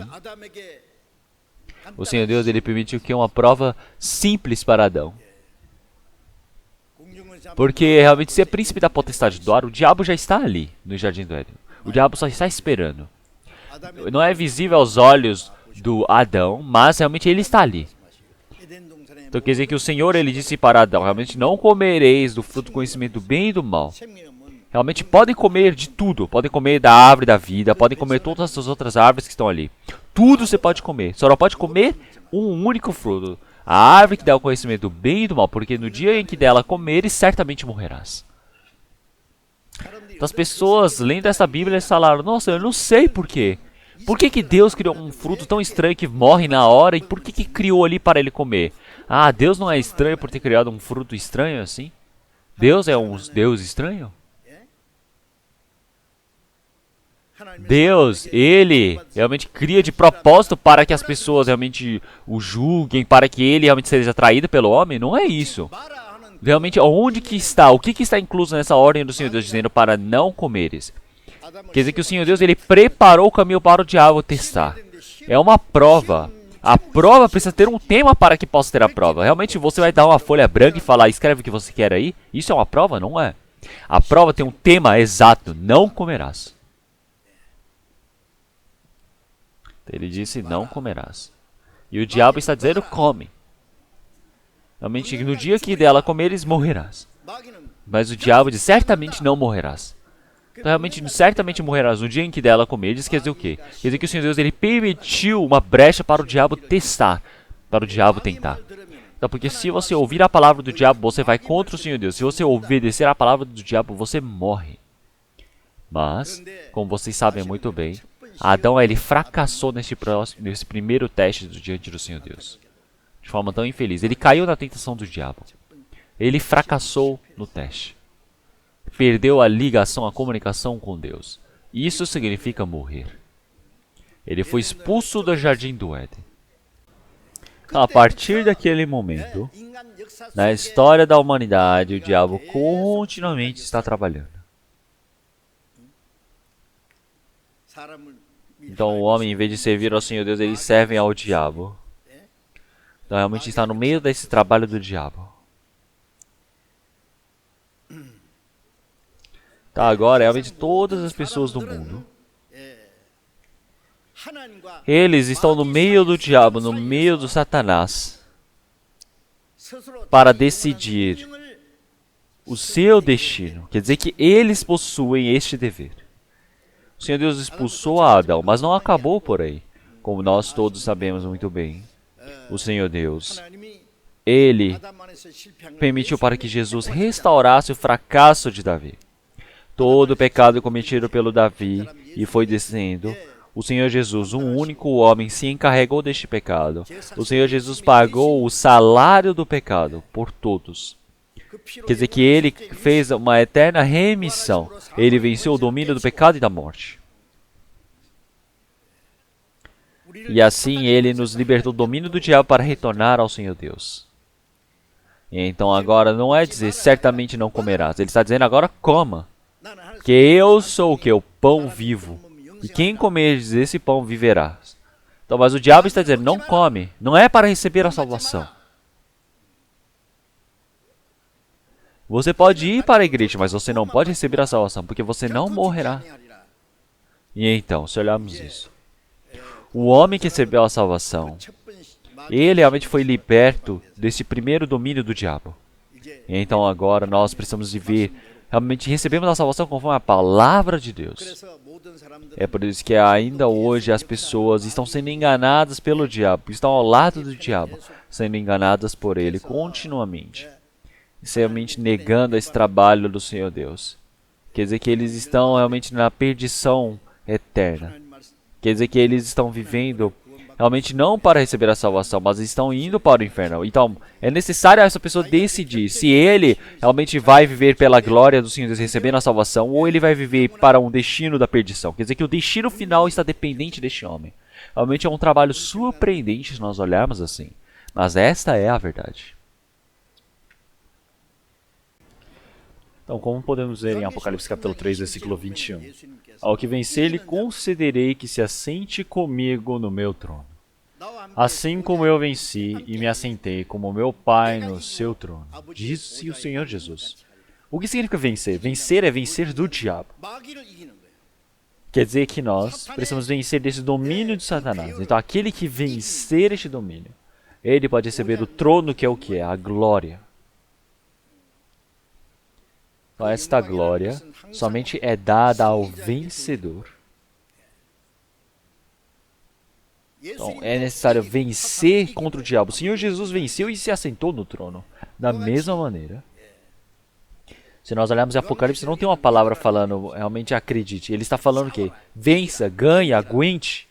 o Senhor Deus ele permitiu que uma prova simples para Adão. Porque realmente ser príncipe da potestade do ar, o diabo já está ali no Jardim do Éden. O diabo só está esperando. Não é visível aos olhos do Adão, mas realmente ele está ali. Então quer dizer que o Senhor ele disse para Adão, realmente não comereis do fruto do conhecimento do bem e do mal. Realmente podem comer de tudo, podem comer da árvore da vida, podem comer todas as outras árvores que estão ali. Tudo você pode comer, só não pode comer um único fruto. A árvore que dá o conhecimento do bem e do mal, porque no dia em que dela comeres, certamente morrerás. Então as pessoas lendo essa Bíblia eles falaram, nossa, eu não sei por quê. Por que Deus criou um fruto tão estranho que morre na hora e por que criou ali para ele comer? Ah, Deus não é estranho por ter criado um fruto estranho assim? Deus é um Deus estranho? Deus, ele realmente cria de propósito para que as pessoas realmente o julguem, para que ele realmente seja atraído pelo homem? Não é isso. Realmente, onde que está? O que está incluso nessa ordem do Senhor Deus dizendo para não comeres? Quer dizer que o Senhor Deus ele preparou o caminho para o diabo testar. É uma prova. A prova precisa ter um tema para que possa ter a prova. Realmente você vai dar uma folha branca e falar, escreve o que você quer aí? Isso é uma prova? Não é. A prova tem um tema exato, não comerás. Ele disse, não comerás. E o diabo está dizendo, come. Realmente, no dia que dela comeres, morrerás. Mas o diabo diz, certamente não morrerás. Então, realmente, certamente morrerás. No dia em que dela comeres, quer dizer o quê? Quer dizer que o Senhor Deus, ele permitiu uma brecha para o diabo testar. Para o diabo tentar. Então, porque se você ouvir a palavra do diabo, você vai contra o Senhor Deus. Se você obedecer a palavra do diabo, você morre. Mas, como vocês sabem muito bem, Adão ele fracassou nesse primeiro teste diante do Senhor Deus. De forma tão infeliz. Ele caiu na tentação do diabo. Ele fracassou no teste. Perdeu a ligação, a comunicação com Deus. Isso significa morrer. Ele foi expulso do Jardim do Éden. Então, a partir daquele momento, na história da humanidade, o diabo continuamente está trabalhando. Então o homem, em vez de servir ao Senhor Deus, eles servem ao diabo. Então realmente está no meio desse trabalho do diabo. Tá, agora realmente todas as pessoas do mundo, eles estão no meio do diabo, no meio do Satanás, para decidir o seu destino. Quer dizer que eles possuem este dever. O Senhor Deus expulsou a Adão, mas não acabou por aí. Como nós todos sabemos muito bem, o Senhor Deus, Ele permitiu para que Jesus restaurasse o fracasso de Davi. Todo o pecado cometido pelo Davi e foi descendo, o Senhor Jesus, um único homem, se encarregou deste pecado. O Senhor Jesus pagou o salário do pecado por todos. Quer dizer que Ele fez uma eterna remissão. Ele venceu o domínio do pecado e da morte. E assim Ele nos libertou do domínio do diabo para retornar ao Senhor Deus. E então agora não é dizer certamente não comerás. Ele está dizendo agora coma. Que eu sou o que? O pão vivo. E quem comer esse pão viverá. Então, mas o diabo está dizendo, não come. Não é para receber a salvação. Você pode ir para a igreja, mas você não pode receber a salvação, porque você não morrerá. E então, se olharmos isso. O homem que recebeu a salvação, ele realmente foi liberto desse primeiro domínio do diabo. E então agora nós precisamos viver. Realmente recebemos a salvação conforme a palavra de Deus. É por isso que ainda hoje as pessoas estão sendo enganadas pelo diabo, estão ao lado do diabo, sendo enganadas por ele continuamente, realmente negando esse trabalho do Senhor Deus. Quer dizer que eles estão realmente na perdição eterna. Quer dizer que eles estão vivendo realmente não para receber a salvação, mas estão indo para o inferno. Então, é necessário essa pessoa decidir se ele realmente vai viver pela glória do Senhor Deus recebendo a salvação, ou ele vai viver para um destino da perdição. Quer dizer que o destino final está dependente deste homem. Realmente é um trabalho surpreendente se nós olharmos assim. Mas esta é a verdade. Então, como podemos ver em Apocalipse capítulo 3, versículo 21? Ao que vencer, lhe concederei que se assente comigo no meu trono. Assim como eu venci e me assentei como meu Pai no seu trono. Disse o Senhor Jesus. O que significa vencer? Vencer é vencer do diabo. Quer dizer que nós precisamos vencer desse domínio de Satanás. Então, aquele que vencer este domínio, ele pode receber o trono, que é o que é? A glória. Então, esta glória somente é dada ao vencedor. Então, é necessário vencer contra o diabo. O Senhor Jesus venceu e se assentou no trono. Da mesma maneira, se nós olharmos em Apocalipse, não tem uma palavra falando, realmente acredite. Ele está falando o quê? Vença, ganhe, aguente.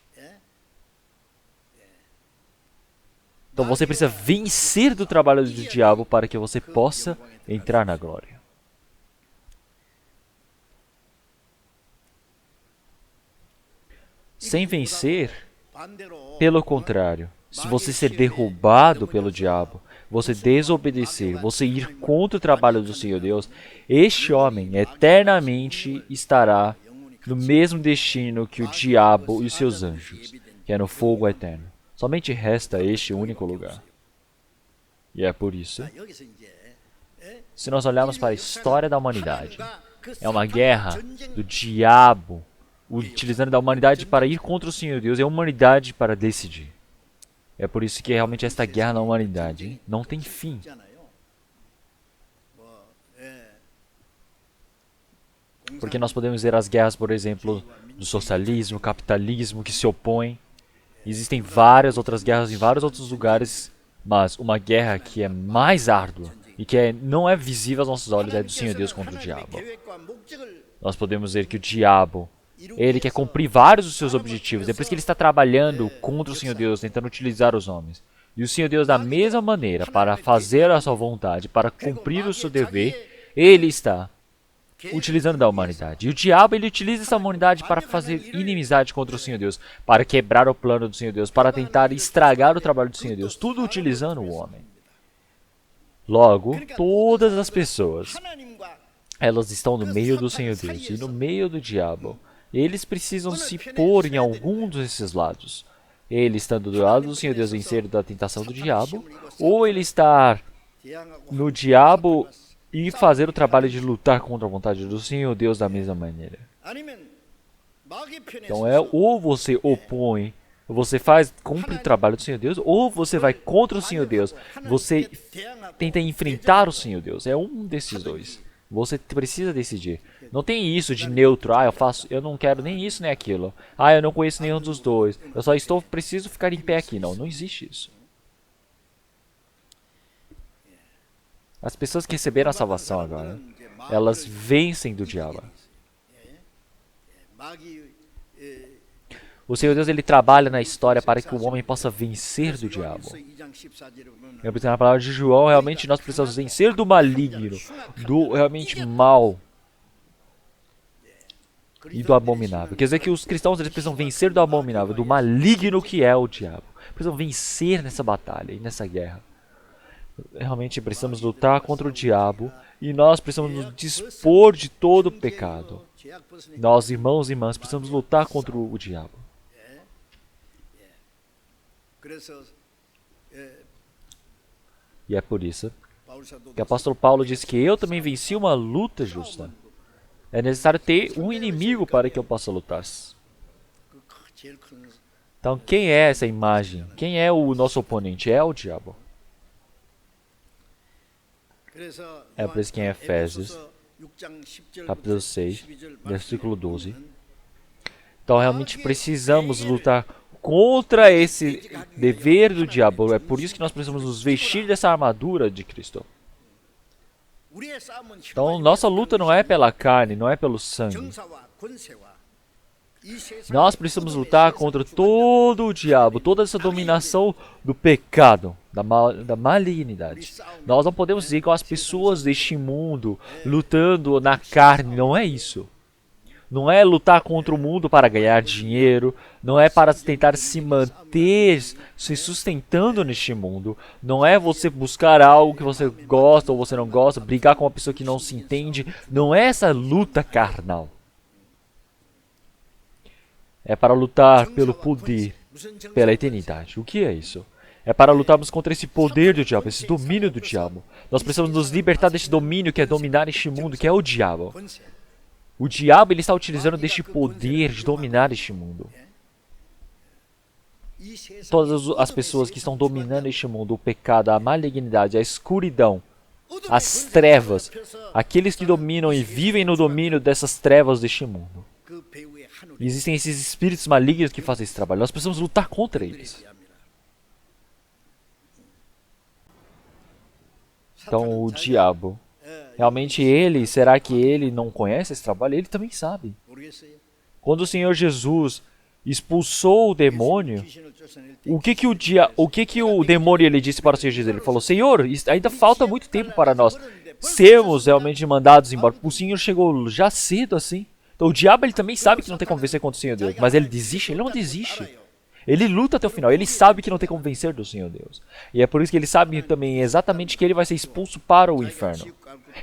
Então, você precisa vencer do trabalho do diabo para que você possa entrar na glória. Sem vencer, pelo contrário, se você ser derrubado pelo diabo, você desobedecer, você ir contra o trabalho do Senhor Deus, este homem eternamente estará no mesmo destino que o diabo e os seus anjos, que é no fogo eterno. Somente resta este único lugar. E é por isso, se nós olharmos para a história da humanidade, é uma guerra do diabo, utilizando da humanidade para ir contra o Senhor Deus, é a humanidade para decidir. É por isso que realmente esta guerra na humanidade não tem fim. Porque nós podemos ver as guerras, por exemplo, do socialismo, capitalismo, que se opõem. Existem várias outras guerras em vários outros lugares, mas uma guerra que é mais árdua e que não é visível aos nossos olhos é do Senhor Deus contra o diabo. Nós podemos ver que o diabo, ele quer cumprir vários dos seus objetivos. É por isso que ele está trabalhando contra o Senhor Deus, tentando utilizar os homens. E o Senhor Deus, da mesma maneira, para fazer a sua vontade, para cumprir o seu dever, ele está utilizando da humanidade. E o diabo, ele utiliza essa humanidade para fazer inimizade contra o Senhor Deus, para quebrar o plano do Senhor Deus, para tentar estragar o trabalho do Senhor Deus, tudo utilizando o homem. Logo, todas as pessoas, elas estão no meio do Senhor Deus e no meio do diabo. Eles precisam se pôr em algum desses lados. Ele estando do lado do Senhor Deus vencendo da tentação do diabo, ou ele estar no diabo e fazer o trabalho de lutar contra a vontade do Senhor Deus da mesma maneira. Então ou você opõe, você cumpre o trabalho do Senhor Deus, ou você vai contra o Senhor Deus, você tenta enfrentar o Senhor Deus. É um desses dois. Você precisa decidir. Não tem isso de neutro. Eu não quero nem isso nem aquilo. Eu não conheço nenhum dos dois. Eu só preciso ficar em pé aqui. Não existe isso. As pessoas que receberam a salvação agora, elas vencem do diabo. O Senhor Deus, ele trabalha na história para que o homem possa vencer do diabo. Na palavra de João, realmente nós precisamos vencer do maligno, do realmente mal e do abominável. Quer dizer que os cristãos eles precisam vencer do abominável, do maligno que é o diabo. Precisam vencer nessa batalha e nessa guerra. Realmente precisamos lutar contra o diabo e nós precisamos nos dispor de todo o pecado. Nós, irmãos e irmãs, precisamos lutar contra o diabo. E é por isso que o apóstolo Paulo diz que eu também venci uma luta justa. É necessário ter um inimigo para que eu possa lutar. Então, quem é essa imagem? Quem é o nosso oponente? É o diabo. É por isso que em Efésios, capítulo 6, versículo 12. Então, realmente precisamos lutar contra esse dever do diabo. É por isso que nós precisamos nos vestir dessa armadura de Cristo. Então, nossa luta não é pela carne, não é pelo sangue. Nós precisamos lutar contra todo o diabo, toda essa dominação do pecado, da malignidade. Nós não podemos dizer que as pessoas deste mundo lutando na carne, não é isso. Não é lutar contra o mundo para ganhar dinheiro, não é para tentar se manter, se sustentando neste mundo, não é você buscar algo que você gosta ou você não gosta, brigar com uma pessoa que não se entende, não é essa luta carnal. É para lutar pelo poder, pela eternidade. O que é isso? É para lutarmos contra esse poder do diabo, esse domínio do diabo. Nós precisamos nos libertar desse domínio que é dominar este mundo, que é o diabo. O diabo ele está utilizando deste poder de dominar este mundo. Todas as pessoas que estão dominando este mundo, o pecado, a malignidade, a escuridão, as trevas, aqueles que dominam e vivem no domínio dessas trevas deste mundo. Existem esses espíritos malignos que fazem esse trabalho. Nós precisamos lutar contra eles. Então o diabo, realmente será que ele não conhece esse trabalho? Ele também sabe. Quando o Senhor Jesus expulsou o demônio, o que o demônio ele disse para o Senhor Jesus? Ele falou, Senhor, ainda falta muito tempo para nós sermos realmente mandados embora. O Senhor chegou já cedo assim. Então o diabo ele também sabe que não tem como vencer contra o Senhor Deus, mas ele desiste? Ele não desiste. Ele luta até o final, ele sabe que não tem como vencer do Senhor Deus. E é por isso que ele sabe também exatamente que ele vai ser expulso para o inferno.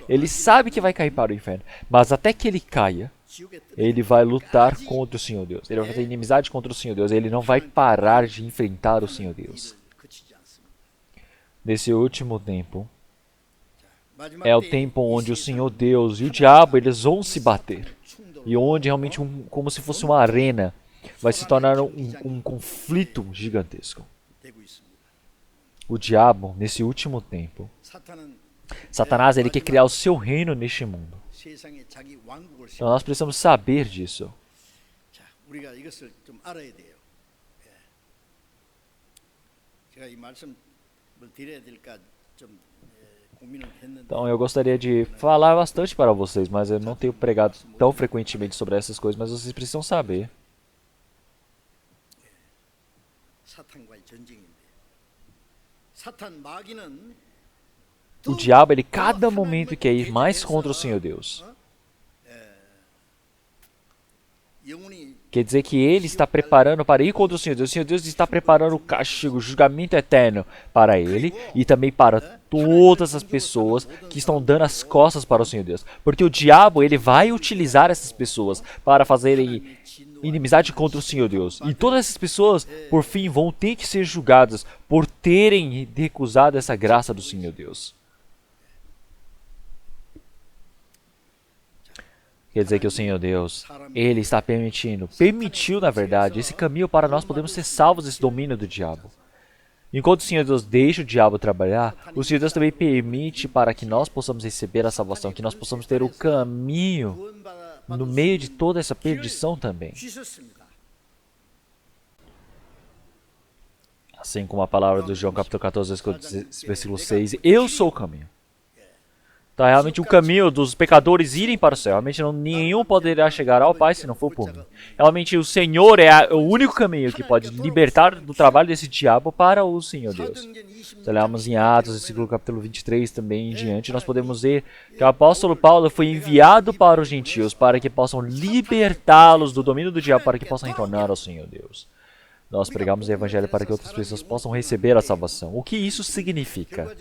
Ele sabe que vai cair para o inferno, mas até que ele caia, ele vai lutar contra o Senhor Deus. Ele vai fazer inimizade contra o Senhor Deus, ele não vai parar de enfrentar o Senhor Deus. Nesse último tempo, é o tempo onde o Senhor Deus e o diabo eles vão se bater. E onde realmente, como se fosse uma arena, vai se tornar um conflito gigantesco. O diabo, nesse último tempo, Satanás ele quer criar o seu reino neste mundo. Então nós precisamos saber disso. Então eu gostaria de falar bastante para vocês, mas eu não tenho pregado tão frequentemente sobre essas coisas, mas vocês precisam saber. O diabo, ele cada momento quer ir mais contra o Senhor Deus. Quer dizer que ele está preparando para ir contra o Senhor Deus. O Senhor Deus está preparando o castigo, o julgamento eterno para ele e também para todas as pessoas que estão dando as costas para o Senhor Deus. Porque o diabo, ele vai utilizar essas pessoas para fazerem inimizade contra o Senhor Deus. E todas essas pessoas, por fim, vão ter que ser julgadas por terem recusado essa graça do Senhor Deus. Quer dizer que o Senhor Deus, ele está permitiu na verdade, esse caminho para nós podermos ser salvos desse domínio do diabo. Enquanto o Senhor Deus deixa o diabo trabalhar, o Senhor Deus também permite para que nós possamos receber a salvação, que nós possamos ter o caminho no meio de toda essa perdição também. 주셨습니다. Assim como a palavra do João capítulo 14, versículo 6, eu sou o caminho. Então, realmente, o caminho dos pecadores irem para o céu. Realmente, nenhum poderá chegar ao Pai se não for por mim. Realmente, o Senhor é o único caminho que pode libertar do trabalho desse diabo para o Senhor Deus. Se olharmos em Atos, versículo capítulo 23, também em diante, nós podemos ver que o apóstolo Paulo foi enviado para os gentios para que possam libertá-los do domínio do diabo, para que possam retornar ao Senhor Deus. Nós pregamos o evangelho para que outras pessoas possam receber a salvação. O que isso significa?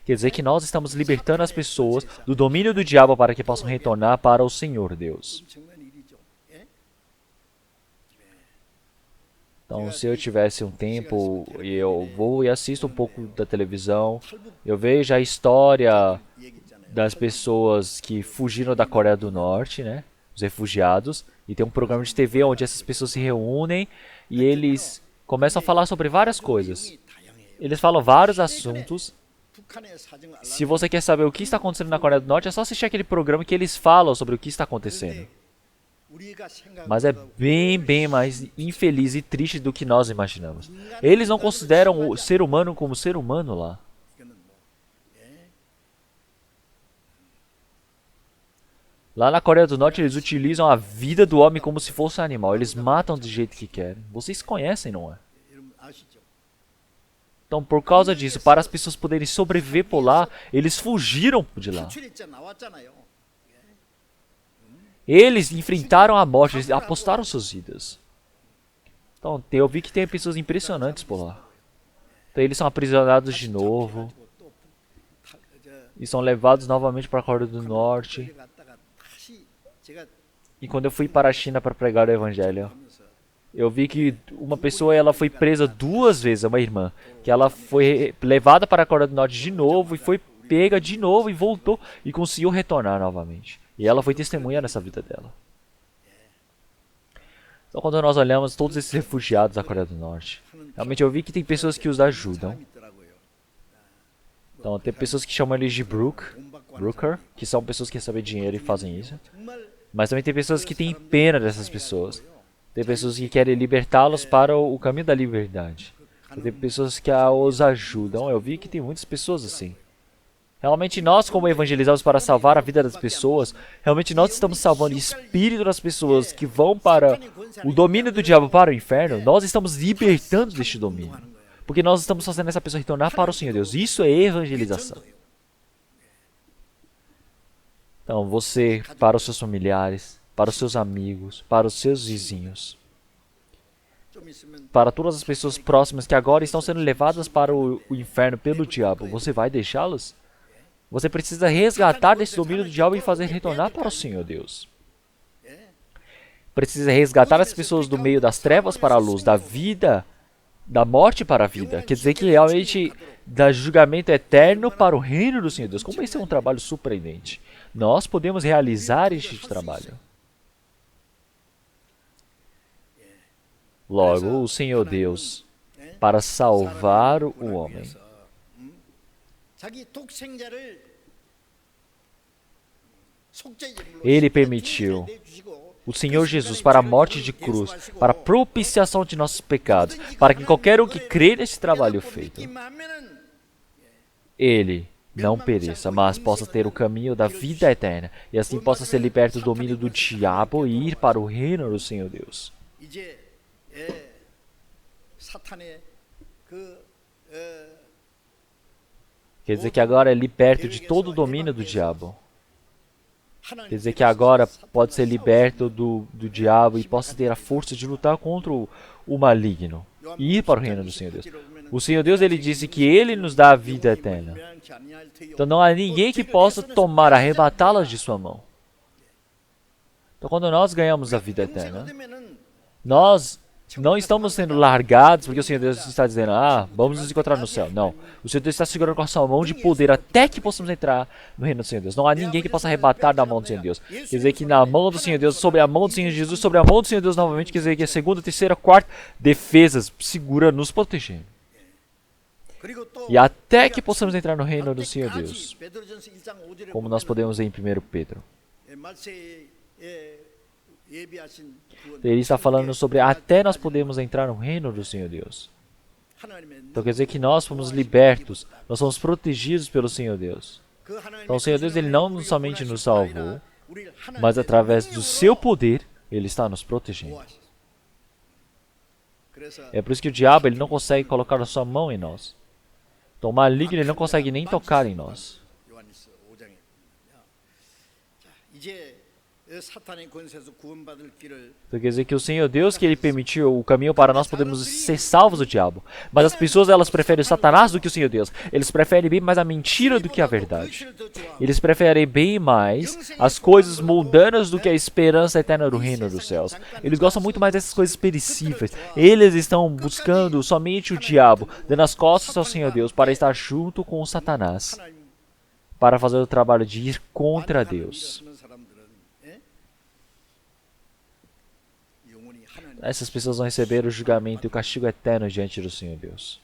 Quer dizer que nós estamos libertando as pessoas do domínio do diabo para que possam retornar para o Senhor Deus. 엄청난 일이죠. 예? Então, se eu tivesse um tempo e eu vou e assisto um pouco da televisão, eu vejo a história das pessoas que fugiram da Coreia do Norte, né? Os refugiados, e tem um programa de TV onde essas pessoas se reúnem e eles começam a falar sobre várias coisas. Eles falam vários assuntos. 북한의 사정을 Se você quer saber o que está acontecendo na Coreia do Norte, é só assistir aquele programa que eles falam sobre o que está acontecendo. 우리가 생각하고 Mas é bem mais infeliz e triste do que nós imaginamos. Eles não consideram o ser humano como ser humano lá. 이거는 뭐 Lá na Coreia do Norte, eles utilizam a vida do homem como se fosse um animal. Eles matam do jeito que querem. Vocês conhecem, não é? 여러분 아시죠? Então, por causa disso, para as pessoas poderem sobreviver por lá, eles fugiram de lá. 출입자 나왔잖아요. Eles enfrentaram a morte, eles apostaram suas vidas. Então, eu vi que tem pessoas impressionantes por lá. Então, eles são aprisionados de novo. 또 E são levados novamente para a Coreia do Norte. 갔다가 다시 제가 E quando eu fui para a China para pregar o evangelho, eu vi que uma pessoa ela foi presa 2 vezes, uma irmã, que ela foi levada para a Coreia do Norte de novo e foi pega de novo e voltou e conseguiu retornar novamente. E ela foi testemunha nessa vida dela. Então, quando nós olhamos todos esses refugiados da Coreia do Norte, realmente eu vi que tem pessoas que os ajudam. 있더라고요. Então, tem pessoas que chamam eles de Brooker, que são pessoas que recebem dinheiro e fazem isso. 정말 Mas também tem pessoas que têm pena dessas pessoas. Tem pessoas que querem libertá-los para o caminho da liberdade. E tem pessoas que os ajudam. Eu vi que tem muitas pessoas assim. Realmente nós, como evangelizamos para salvar a vida das pessoas, realmente nós estamos salvando o espírito das pessoas que vão para o domínio do diabo, para o inferno. Nós estamos libertando deste domínio. Porque nós estamos fazendo essa pessoa retornar para o Senhor Deus. Isso é evangelização. Então, você, para os seus familiares, para os seus amigos, para os seus vizinhos, 좀 있으면 para todas as pessoas próximas que agora estão sendo levadas para o inferno pelo diabo, você vai deixá-las? Você precisa resgatar desse domínio do diabo e fazer retornar para o Senhor Deus. Precisa resgatar as pessoas do meio das trevas para a luz, da vida, da morte para a vida. Quer dizer que realmente da julgamento eterno para o reino do Senhor Deus. Como esse é um trabalho surpreendente. Nós podemos realizar este trabalho. Logo, o Senhor Deus, para salvar o homem, 자기 독생자를 속죄제물로 Ele permitiu 내주시고 o Senhor Jesus para a morte de cruz, para a propiciação de nossos pecados, para que qualquer um que crê nesse trabalho feito, 믿기만하면은 ele não pereça, mas possa ter o caminho da vida eterna, e assim possa ser liberto do domínio do diabo e ir para o reino do Senhor Deus. 이제 사탄의 그 Quer dizer que agora é liberto de todo o domínio do diabo. Quer dizer que agora pode ser liberto do diabo e possa ter a força de lutar contra o maligno e ir para o reino do Senhor Deus. O Senhor Deus, ele disse que ele nos dá a vida eterna. Então não há ninguém que possa tomar, arrebatá-las de sua mão. Então quando nós ganhamos a vida eterna, nós não estamos sendo largados porque o Senhor Deus está dizendo, vamos nos encontrar no céu. Não. O Senhor Deus está segurando com a sua mão de poder até que possamos entrar no reino do Senhor Deus. Não há ninguém que possa arrebatar da mão do Senhor Deus. Quer dizer que na mão do Senhor Deus, sobre a mão do Senhor Jesus, sobre a mão do Senhor Deus novamente, quer dizer que a segunda, terceira, quarta defesas segura nos protegendo. 그리고 또 e até que possamos entrar no reino do Senhor 그때까지 Deus. 베드로전서 1장 5절에 Como nós podemos ver em 1 Pedro. 말세에 예비하신 구원, Ele está falando sobre até nós podemos entrar no reino do Senhor Deus. 하나님의 Então quer dizer que nós fomos libertos, nós fomos protegidos pelo Senhor Deus. 그 하나님의 Então o Senhor Deus ele não somente nos salvou, 우리를 하나님의 mas através do seu 능력으로 poder, ele está nos protegendo. 보호하셨어요. 그래서 É por isso que o diabo ele não consegue colocar a sua mão em nós. Então o maligno ele não consegue nem tocar em nós. 요한일서 5장에 자, 이제 사탄의 권세에서 구원받을 길을 Então quer dizer que o Senhor Deus que ele permitiu o caminho para nós podermos ser salvos do diabo. Mas as pessoas elas preferem o Satanás do que o Senhor Deus. Eles preferem bem mais a mentira do que a verdade. Eles preferem bem mais as coisas mundanas do que a esperança eterna do reino dos céus. Eles gostam muito mais dessas coisas perecíveis. Eles estão buscando somente o diabo, dando as costas ao Senhor Deus para estar junto com o Satanás, 하나님 para fazer o trabalho de ir contra Deus. 하는 사람들은 예? 영원히 하나님 Essas pessoas vão receber o julgamento e o castigo eterno diante do Senhor Deus.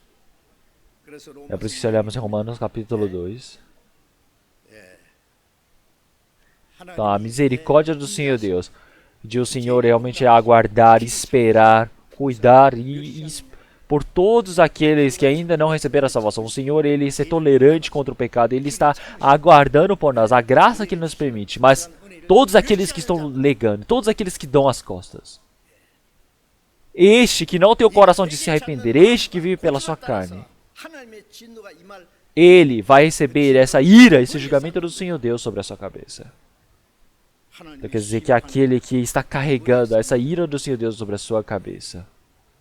그래서 É por isso que se olharmos em Romanos capítulo 2, então a misericórdia do Senhor Deus, de o Senhor realmente aguardar, esperar, cuidar por todos aqueles que ainda não receberam a salvação. O Senhor ele ser tolerante contra o pecado, ele está aguardando por nós a graça que ele nos permite, mas todos aqueles que estão negando, todos aqueles que dão as costas, este que não tem o coração de se arrepender, este que vive pela sua carne, 하나님의 진노가 임할 ele vai receber essa ira, esse julgamento do Senhor Deus sobre a sua cabeça. Então quer dizer que aquele que está carregando essa ira do Senhor Deus sobre a sua cabeça,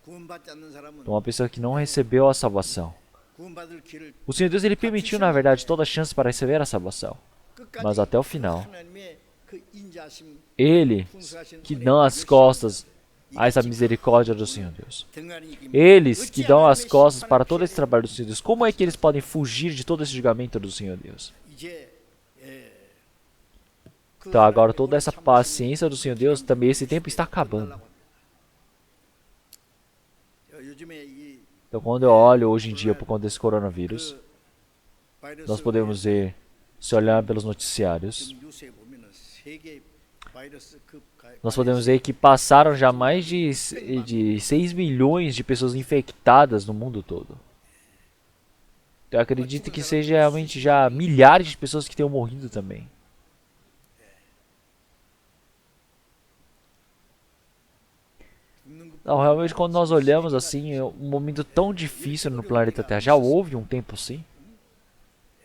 구원받지 않는 사람은 então uma pessoa que não recebeu a salvação, 구원받을 길을 o Senhor Deus ele permitiu na verdade toda a chance para receber a salvação, 끝까지 mas até o final, 하나님의 그 인자심 ele que dão as costas a essa misericórdia do Senhor Deus, 등한히 이기면 eles que dão as costas para todo esse trabalho do Senhor Deus, como é que eles podem fugir de todo esse julgamento do Senhor Deus? 이제 그 Então agora 하나님의 toda essa 참으심을 paciência do Senhor Deus, também esse tempo está acabando. 요즘에 이 Então quando eu olho hoje em dia por conta desse coronavírus, 바이러스 nós podemos ver, se olhar pelos noticiários, 지금 뉴스에 보면은 세계 바이러스급 nós podemos ver que passaram já mais de 6 milhões de pessoas infectadas no mundo todo. Então eu acredito que seja realmente já milhares de pessoas que tenham morrido também. Não, realmente quando nós olhamos assim, é um momento tão difícil no planeta Terra. Já houve um tempo assim.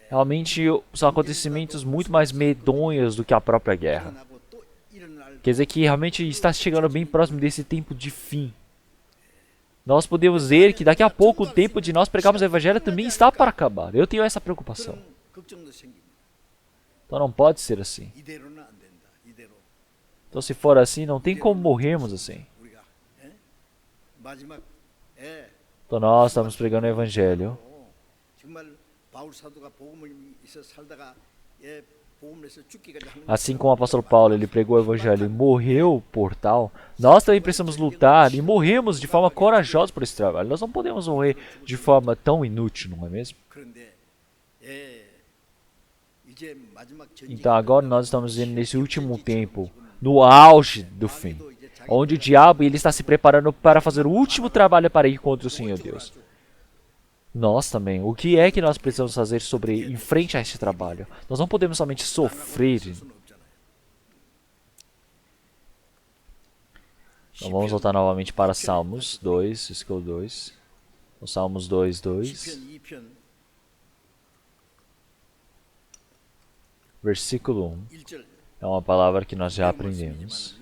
Realmente são acontecimentos muito mais medonhos do que a própria guerra. 일어나고 또 일어날 Quer dizer que realmente está chegando bem próximo desse tempo de fim. Nós podemos ver que daqui a pouco o tempo de nós pregarmos o evangelho também está para acabar. Eu tenho essa preocupação. 그런 걱정도 생깁니다. Então não pode ser assim. 이대로는 안 된다. 이대로 Então se for assim, não tem como morrermos assim. 우리가 예? 마지막 Então nós estamos pregando o evangelho. 정말 바울 사도가 복음을 있어 살다가 복음을 해서 죽기까지 하는 Assim como o apóstolo Paulo, ele pregou o evangelho e morreu por tal, nós também precisamos lutar e morremos de forma corajosa por esse trabalho. Nós não podemos morrer de forma tão inútil, não é mesmo? 그런데 이제 마지막 전쟁이 Então agora nós estamos vendo nesse último tempo, no auge do fim, onde o diabo ele está se preparando para fazer o último trabalho para ir contra o Senhor Deus. Nós também. O que é que nós precisamos fazer em frente a este trabalho? Nós não podemos somente sofrer. Então vamos voltar novamente para Salmos 2, versículo 2. O Salmos 2, 2. 2편 Versículo 1. 1절 É uma palavra que nós já aprendemos.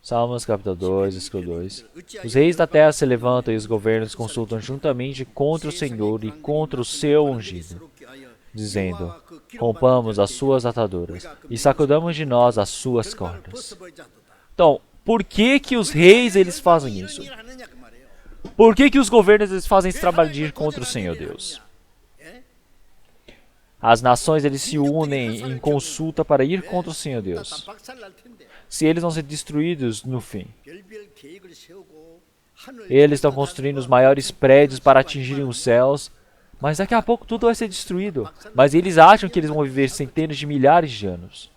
Salmos capítulo 2, versículo 2. Os reis da terra se levantam e os governos consultam juntamente contra o Senhor e contra o seu ungido, dizendo: rompamos as suas ataduras e sacudamos de nós as suas cordas. Então, por que que os reis eles fazem isso? Por que que os governos eles fazem esse trabalho de ir contra o Senhor Deus? As nações eles se unem em consulta para ir contra o Senhor Deus. Se eles vão ser destruídos no fim. Eles estão construindo os maiores prédios para atingirem os céus, Mas daqui a pouco tudo vai ser destruído. Mas eles acham que eles vão viver centenas de milhares de anos.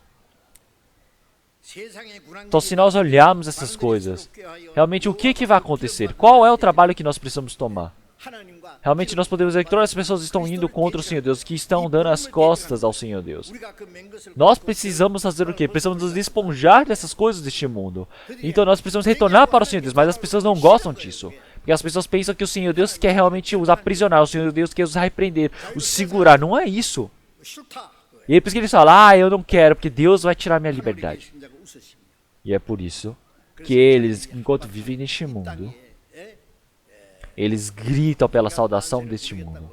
Então, se nós olharmos essas coisas, realmente o que vai acontecer? Qual é o trabalho que nós precisamos tomar? Realmente nós podemos ver que todas as pessoas estão indo contra o Senhor Deus, que estão dando as costas ao Senhor Deus. Nós precisamos fazer o quê? Precisamos nos despojar dessas coisas deste mundo. Então nós precisamos retornar para o Senhor Deus, mas as pessoas não gostam disso. Porque as pessoas pensam que o Senhor Deus quer realmente os aprisionar, o Senhor Deus quer os repreender, os segurar. Não é isso. E aí por isso que eles falam, eu não quero, porque Deus vai tirar minha liberdade. E é por isso que eles, enquanto vivem neste mundo, eles gritam pela saudação deste mundo.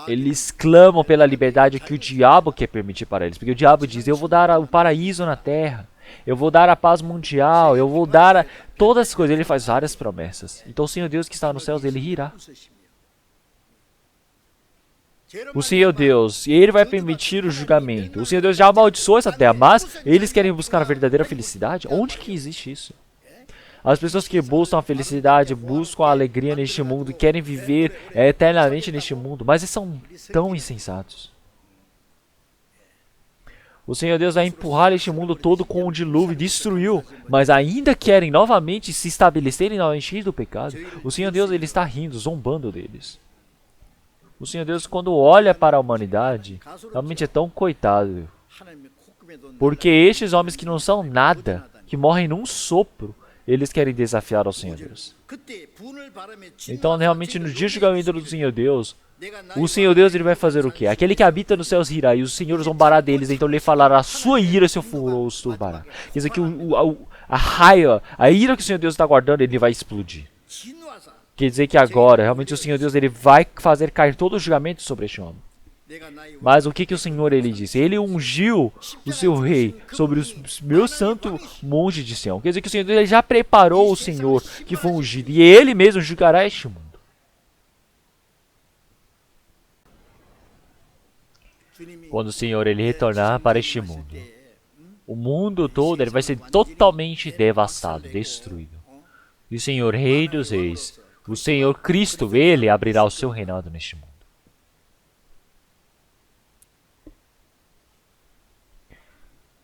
Eles clamam pela liberdade que o diabo quer permitir para eles. Porque o diabo diz, eu vou dar o paraíso na terra. Eu vou dar a paz mundial. Eu vou dar todas as coisas. Ele faz várias promessas. Então o Senhor Deus que está nos céus, Ele irá. O Senhor Deus, Ele vai permitir o julgamento. O Senhor Deus já amaldiçoou essa terra, mas eles querem buscar a verdadeira felicidade. Onde que existe isso? As pessoas que buscam a felicidade, buscam a alegria neste mundo, querem viver eternamente neste mundo, mas eles são tão insensatos. O Senhor Deus vai empurrar este mundo todo com um dilúvio e destruiu, mas ainda querem novamente se estabelecerem novamente do pecado. O Senhor Deus, Ele está rindo, zombando deles. O Senhor Deus, quando olha para a humanidade, realmente é tão coitado. Porque estes homens que não são nada, que morrem num sopro, eles querem desafiar ao Senhor Deus. Então, realmente, no dia do julgamento do Senhor Deus, o Senhor Deus Ele vai fazer o quê? Aquele que habita nos céus rirá, e o Senhor zombará deles, então Ele falará, a sua ira, seu furor, os turbará. Quer dizer que a raiva, a ira que o Senhor Deus está guardando, Ele vai explodir. Quer dizer que agora, realmente, o Senhor Deus Ele vai fazer cair todo o julgamento sobre este homem. Mas o que o Senhor Ele disse? Ele ungiu o seu rei sobre o meu santo monte de Sião. Quer dizer que o Senhor Deus Ele já preparou o Senhor que foi ungido. E Ele mesmo julgará este mundo. Quando o Senhor Ele retornar para este mundo, o mundo todo ele vai ser totalmente devastado, destruído. E o Senhor Rei dos Reis, o Senhor Cristo, Ele abrirá o seu reinado neste mundo.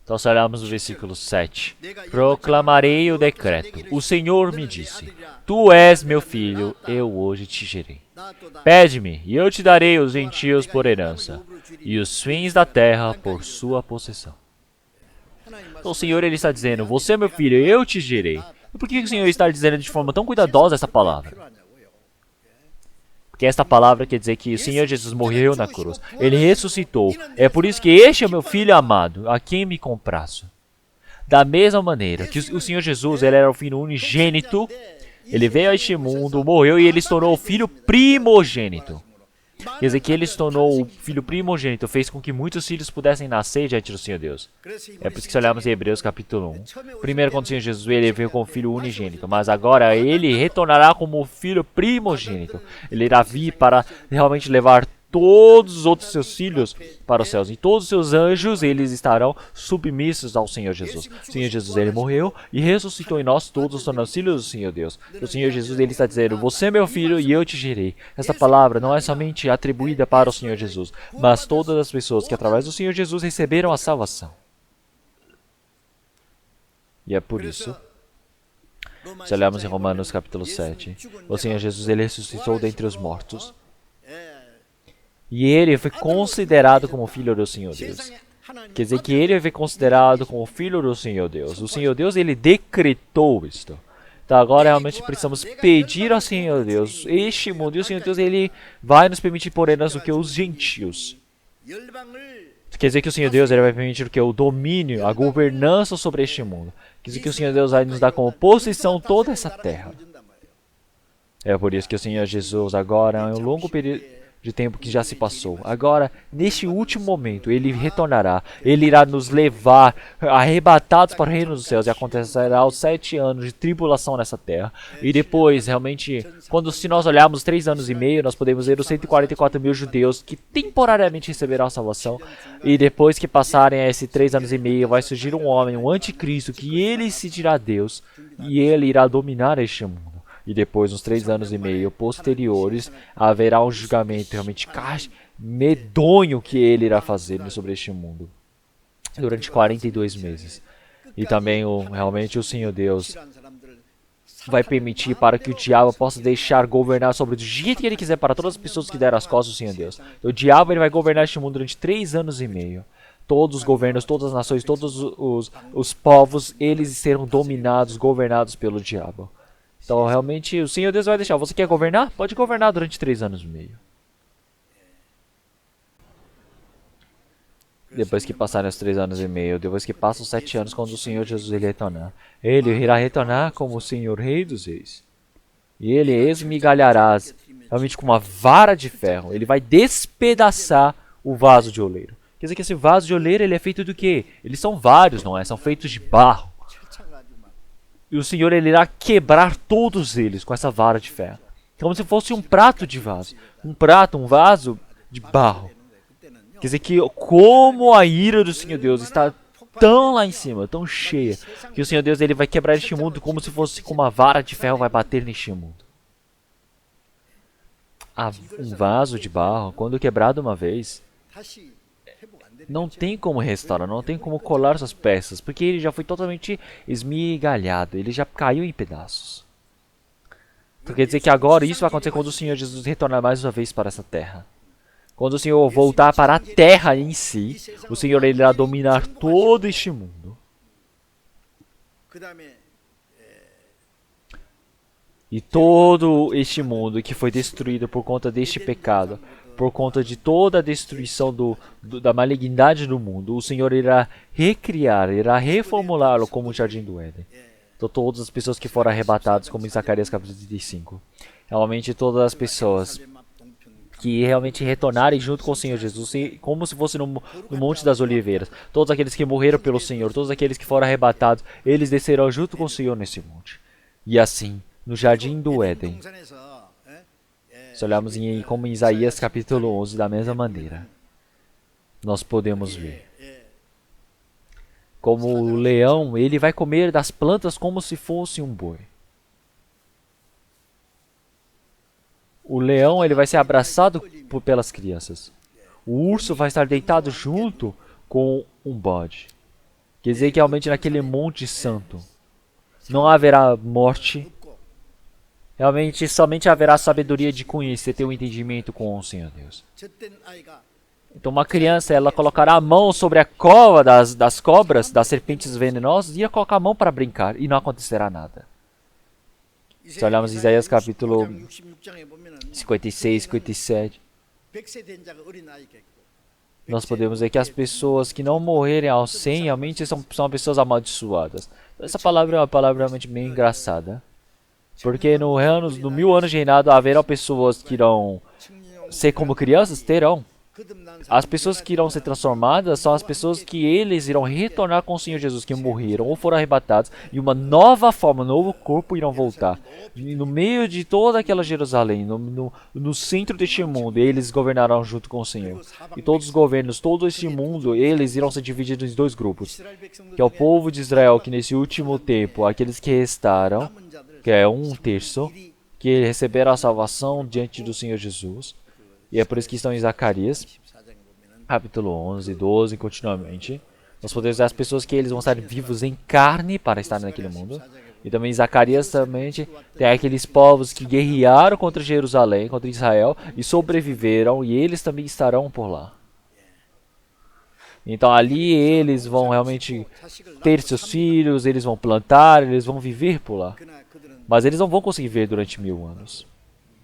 Então, se olharmos o versículo 7. Proclamarei o decreto. O Senhor me disse, tu és meu filho, eu hoje te gerei. Pede-me, e eu te darei os gentios por herança, e os fins da terra por sua possessão. Então, o Senhor Ele está dizendo, você é meu filho, eu te gerei. E por que o Senhor está dizendo de forma tão cuidadosa essa palavra? Porque esta palavra quer dizer que o Senhor Jesus morreu na cruz. Ele ressuscitou. É por isso que este é meu filho amado, a quem me comprazo. Da mesma maneira que o Senhor Jesus ele era o filho unigênito, ele veio a este mundo, morreu e ele se tornou o filho primogênito. Quer dizer que ele se tornou o filho primogênito, fez com que muitos filhos pudessem nascer diante do Senhor Deus. É por isso que se olharmos em Hebreus capítulo 1. Primeiro, quando o Senhor Jesus ele veio como filho unigênito, mas agora ele retornará como filho primogênito. Ele irá vir para realmente levar todos os outros seus filhos para os céus. E todos os seus anjos, eles estarão submissos ao Senhor Jesus. O Senhor Jesus, ele morreu e ressuscitou em nós todos os tornamos filhos do Senhor Deus. O Senhor Jesus, ele está dizendo, você é meu filho e eu te gerei. Essa palavra não é somente atribuída para o Senhor Jesus, mas todas as pessoas que através do Senhor Jesus receberam a salvação. E é por isso, se olharmos em Romanos capítulo 7, o Senhor Jesus, ele ressuscitou dentre os mortos. E ele foi considerado como filho do Senhor Deus. Quer dizer que ele foi considerado como filho do Senhor Deus. O Senhor Deus, ele decretou isto. Então agora realmente precisamos pedir ao Senhor Deus. Este mundo, e o Senhor Deus, ele vai nos permitir por herança o que? Os gentios. Quer dizer que o Senhor Deus ele vai permitir o que? O domínio, a governança sobre este mundo. Quer dizer que o Senhor Deus vai nos dar como possessão toda essa terra. É por isso que o Senhor Jesus agora, em um longo período de tempo que já se passou. Agora, neste último momento, Ele retornará. Ele irá nos levar arrebatados para o reino dos céus. E acontecerá os 7 anos de tribulação nessa terra. E depois, realmente, se nós olharmos os 3 anos e meio, nós podemos ver os 144 mil judeus que temporariamente receberão a salvação. E depois que passarem esses 3 anos e meio, vai surgir um homem, um anticristo, que ele se dirá Deus. E ele irá dominar este mundo. E depois, nos 3 anos e meio posteriores, haverá um julgamento realmente medonho que ele irá fazer sobre este mundo. Durante 42 meses. E também, realmente, o Senhor Deus vai permitir para que o diabo possa deixar governar sobre do jeito que ele quiser para todas as pessoas que deram as costas ao Senhor Deus. O diabo ele vai governar este mundo durante 3 anos e meio. Todos os governos, todas as nações, todos os povos, eles serão dominados, governados pelo diabo. Então, realmente, o Senhor Deus vai deixar. Você quer governar? Pode governar durante 3 anos e meio. Depois que passarem os 3 anos e meio, depois que passam os 7 anos, quando o Senhor Jesus ele retornar, ele irá retornar como o Senhor Rei dos Reis. E ele esmigalhará realmente com uma vara de ferro. Ele vai despedaçar o vaso de oleiro. Quer dizer que esse vaso de oleiro ele é feito do quê? Eles são vários, não é? São feitos de barro. E o Senhor ele irá quebrar todos eles com essa vara de ferro. Como se fosse um prato de vaso. Um vaso de barro. Quer dizer que como a ira do Senhor Deus está tão lá em cima, tão cheia, que o Senhor Deus ele vai quebrar este mundo como se fosse com uma vara de ferro vai bater neste mundo. Um vaso de barro, quando quebrado uma vez, não tem como restaurar, não tem como colar suas peças, porque ele já foi totalmente esmigalhado, ele já caiu em pedaços. Então quer dizer que agora isso vai acontecer quando o Senhor Jesus retornar mais uma vez para essa terra. Quando o Senhor voltar para a terra em si, o Senhor ele irá dominar todo este mundo. E todo este mundo que foi destruído por conta deste pecado, por conta de toda a destruição da malignidade do mundo, o Senhor irá recriar, irá reformulá-lo como o Jardim do Éden. Então todas as pessoas que foram arrebatadas, como em Zacarias capítulo 35. Realmente todas as pessoas que realmente retornarem junto com o Senhor Jesus, como se fosse no Monte das Oliveiras. Todos aqueles que morreram pelo Senhor, todos aqueles que foram arrebatados, eles descerão junto com o Senhor nesse monte. E assim, no Jardim do Éden, se olharmos como em Isaías capítulo 11, da mesma maneira, nós podemos ver como o leão, ele vai comer das plantas como se fosse um boi. O leão ele vai ser abraçado pelas crianças. O urso vai estar deitado junto com um bode. Quer dizer que realmente naquele monte santo não haverá morte. Realmente somente haverá sabedoria de conhecer, ter um entendimento com o Senhor Deus. Então uma criança ela colocará a mão sobre a cova das cobras, das serpentes venenosas, e ia colocar a mão para brincar e não acontecerá nada. Se olharmos Isaías capítulo 56, 57, nós podemos ver que as pessoas que não morrerem aos 100 realmente são pessoas amaldiçoadas. Essa palavra é uma palavra realmente bem engraçada. Porque no 1000 anos de reinado haverá pessoas que irão ser como crianças? Terão. As pessoas que irão ser transformadas são as pessoas que eles irão retornar com o Senhor Jesus, que morreram ou foram arrebatados, e uma nova forma, um novo corpo irão voltar. E no meio de toda aquela Jerusalém, no centro deste mundo, eles governarão junto com o Senhor. E todos os governos, todo este mundo, eles irão ser divididos em 2 grupos. Que é o povo de Israel, que nesse último tempo, aqueles que restaram, que é 1/3, que receberam a salvação diante do Senhor Jesus. E é por isso que estão em Zacarias, capítulo 11, 12, continuamente. Nós podemos ver as pessoas que eles vão estar vivos em carne para estar naquele mundo. E também em Zacarias também tem aqueles povos que guerrearam contra Jerusalém, contra Israel, e sobreviveram, e eles também estarão por lá. Então ali eles vão realmente ter seus filhos, eles vão plantar, eles vão viver por lá. Mas eles não vão conseguir viver durante 1000 anos.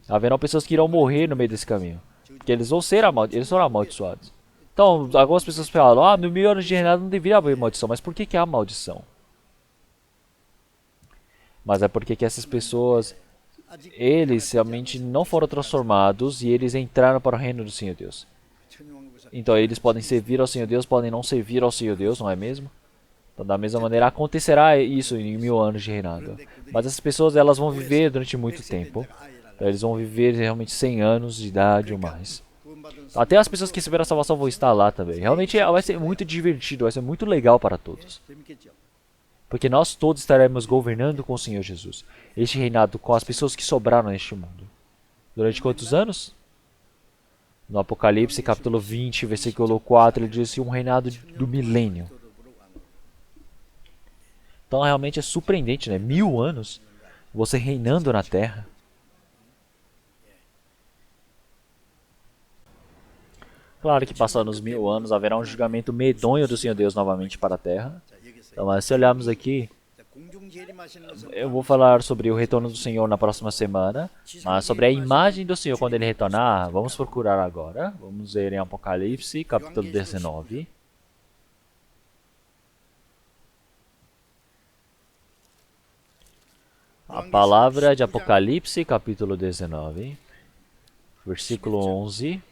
Haverão pessoas que irão morrer no meio desse caminho. Porque eles vão ser amaldiçoados. Então, algumas pessoas falam, no 1000 anos de reinado não deveria haver maldição. Mas por que há maldição? Mas é porque que essas pessoas, eles realmente não foram transformados e eles entraram para o reino do Senhor Deus. Então eles podem servir ao Senhor Deus, podem não servir ao Senhor Deus, não é mesmo? Então da mesma maneira acontecerá isso em 1000 anos de reinado. Mas essas pessoas elas vão viver durante muito tempo. Então, eles vão viver realmente 100 anos de idade ou mais. Até as pessoas que receberam a salvação vão estar lá também. Realmente vai ser muito divertido, vai ser muito legal para todos. Porque nós todos estaremos governando com o Senhor Jesus. Este reinado com as pessoas que sobraram neste mundo. Durante quantos anos? No Apocalipse, capítulo 20, versículo 4, ele diz um reinado do milênio. Então realmente é surpreendente, né? 1000 anos você reinando na terra. Claro que passando os 1000 anos haverá um julgamento medonho do Senhor Deus novamente para a terra. Então, mas se olharmos aqui, eu vou falar sobre o retorno do Senhor na próxima semana, mas sobre a imagem do Senhor quando ele retornar, vamos procurar agora. Vamos ver em Apocalipse, capítulo 19. A palavra de Apocalipse, capítulo 19, versículo 11.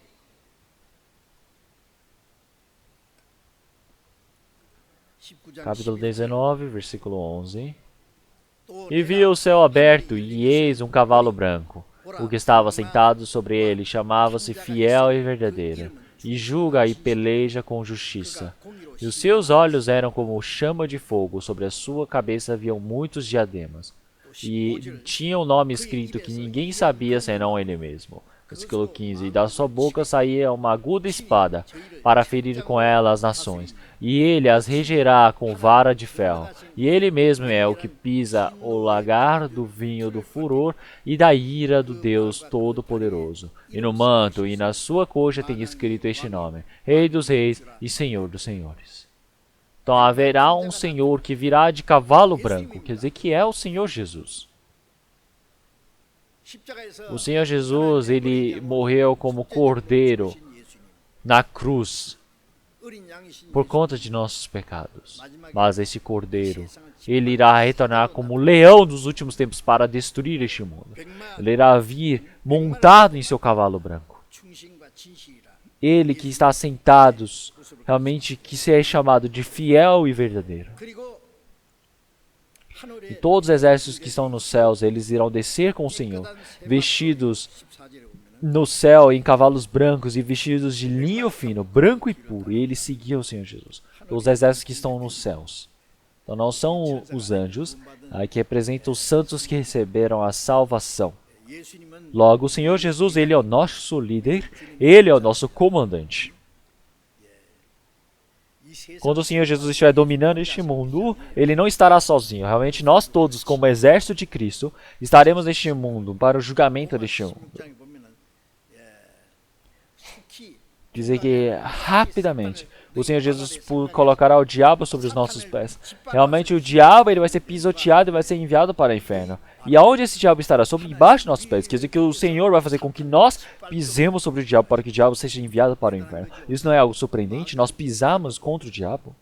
Capítulo 19, versículo 11. E vi o céu aberto, e eis um cavalo branco. O que estava sentado sobre ele chamava-se Fiel e Verdadeiro, e julga e peleja com justiça. E os seus olhos eram como chama de fogo, sobre a sua cabeça haviam muitos diademas. E tinha um nome escrito que ninguém sabia senão ele mesmo. Versículo 15. E da sua boca saía uma aguda espada, para ferir com ela as nações. E ele as regerá com vara de ferro. E ele mesmo é o que pisa o lagar do vinho do furor e da ira do Deus Todo-Poderoso. E no manto e na sua coxa tem escrito este nome: Rei dos Reis e Senhor dos Senhores. Então haverá um Senhor que virá de cavalo branco, quer dizer que é o Senhor Jesus. O Senhor Jesus, ele morreu como cordeiro na cruz por conta de nossos pecados. Mas esse cordeiro, ele irá retornar como leão dos últimos tempos para destruir este mundo. Ele irá vir montado em seu cavalo branco. Ele que está sentado, realmente que se é chamado de fiel e verdadeiro. E todos os exércitos que estão nos céus, eles irão descer com o Senhor, vestidos no céu em cavalos brancos e vestidos de linho fino, branco e puro. E eles seguiam o Senhor Jesus. Os exércitos que estão nos céus. Então não são os anjos, que representam os santos que receberam a salvação. Logo, o Senhor Jesus, ele é o nosso líder, ele é o nosso comandante. Quando o Senhor Jesus estiver dominando este mundo, ele não estará sozinho. Realmente nós todos, como exército de Cristo, estaremos neste mundo para o julgamento deste mundo. Dizer que rapidamente o Senhor Jesus colocará o diabo sobre os nossos pés. Realmente o diabo ele vai ser pisoteado e vai ser enviado para o inferno. E aonde esse diabo estará? Sobre embaixo dos nossos pés. Quer dizer que o Senhor vai fazer com que nós pisemos sobre o diabo para que o diabo seja enviado para o inferno. Isso não é algo surpreendente? Nós pisamos contra o diabo?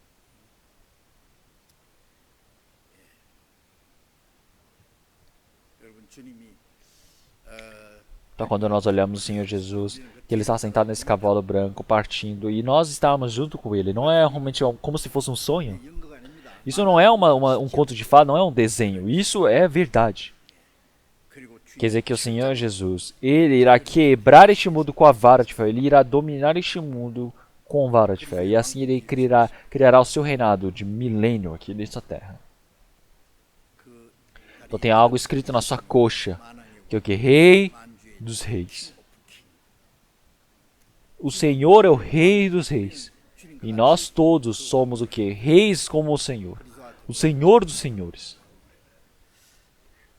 Então quando nós olhamos o Senhor Jesus, que ele está sentado nesse cavalo branco, partindo, e nós estávamos junto com ele, não é realmente como se fosse um sonho? Isso não é um conto de fada, não é um desenho, isso é verdade. Quer dizer que o Senhor Jesus, ele irá quebrar este mundo com a vara de ferro, ele irá dominar este mundo com vara de ferro, e assim ele criará o seu reinado de milênio aqui nessa terra. Então tem algo escrito na sua coxa, que é o que? Rei dos Reis. O Senhor é o Rei dos Reis. E nós todos somos o que? Reis como o Senhor. O Senhor dos Senhores.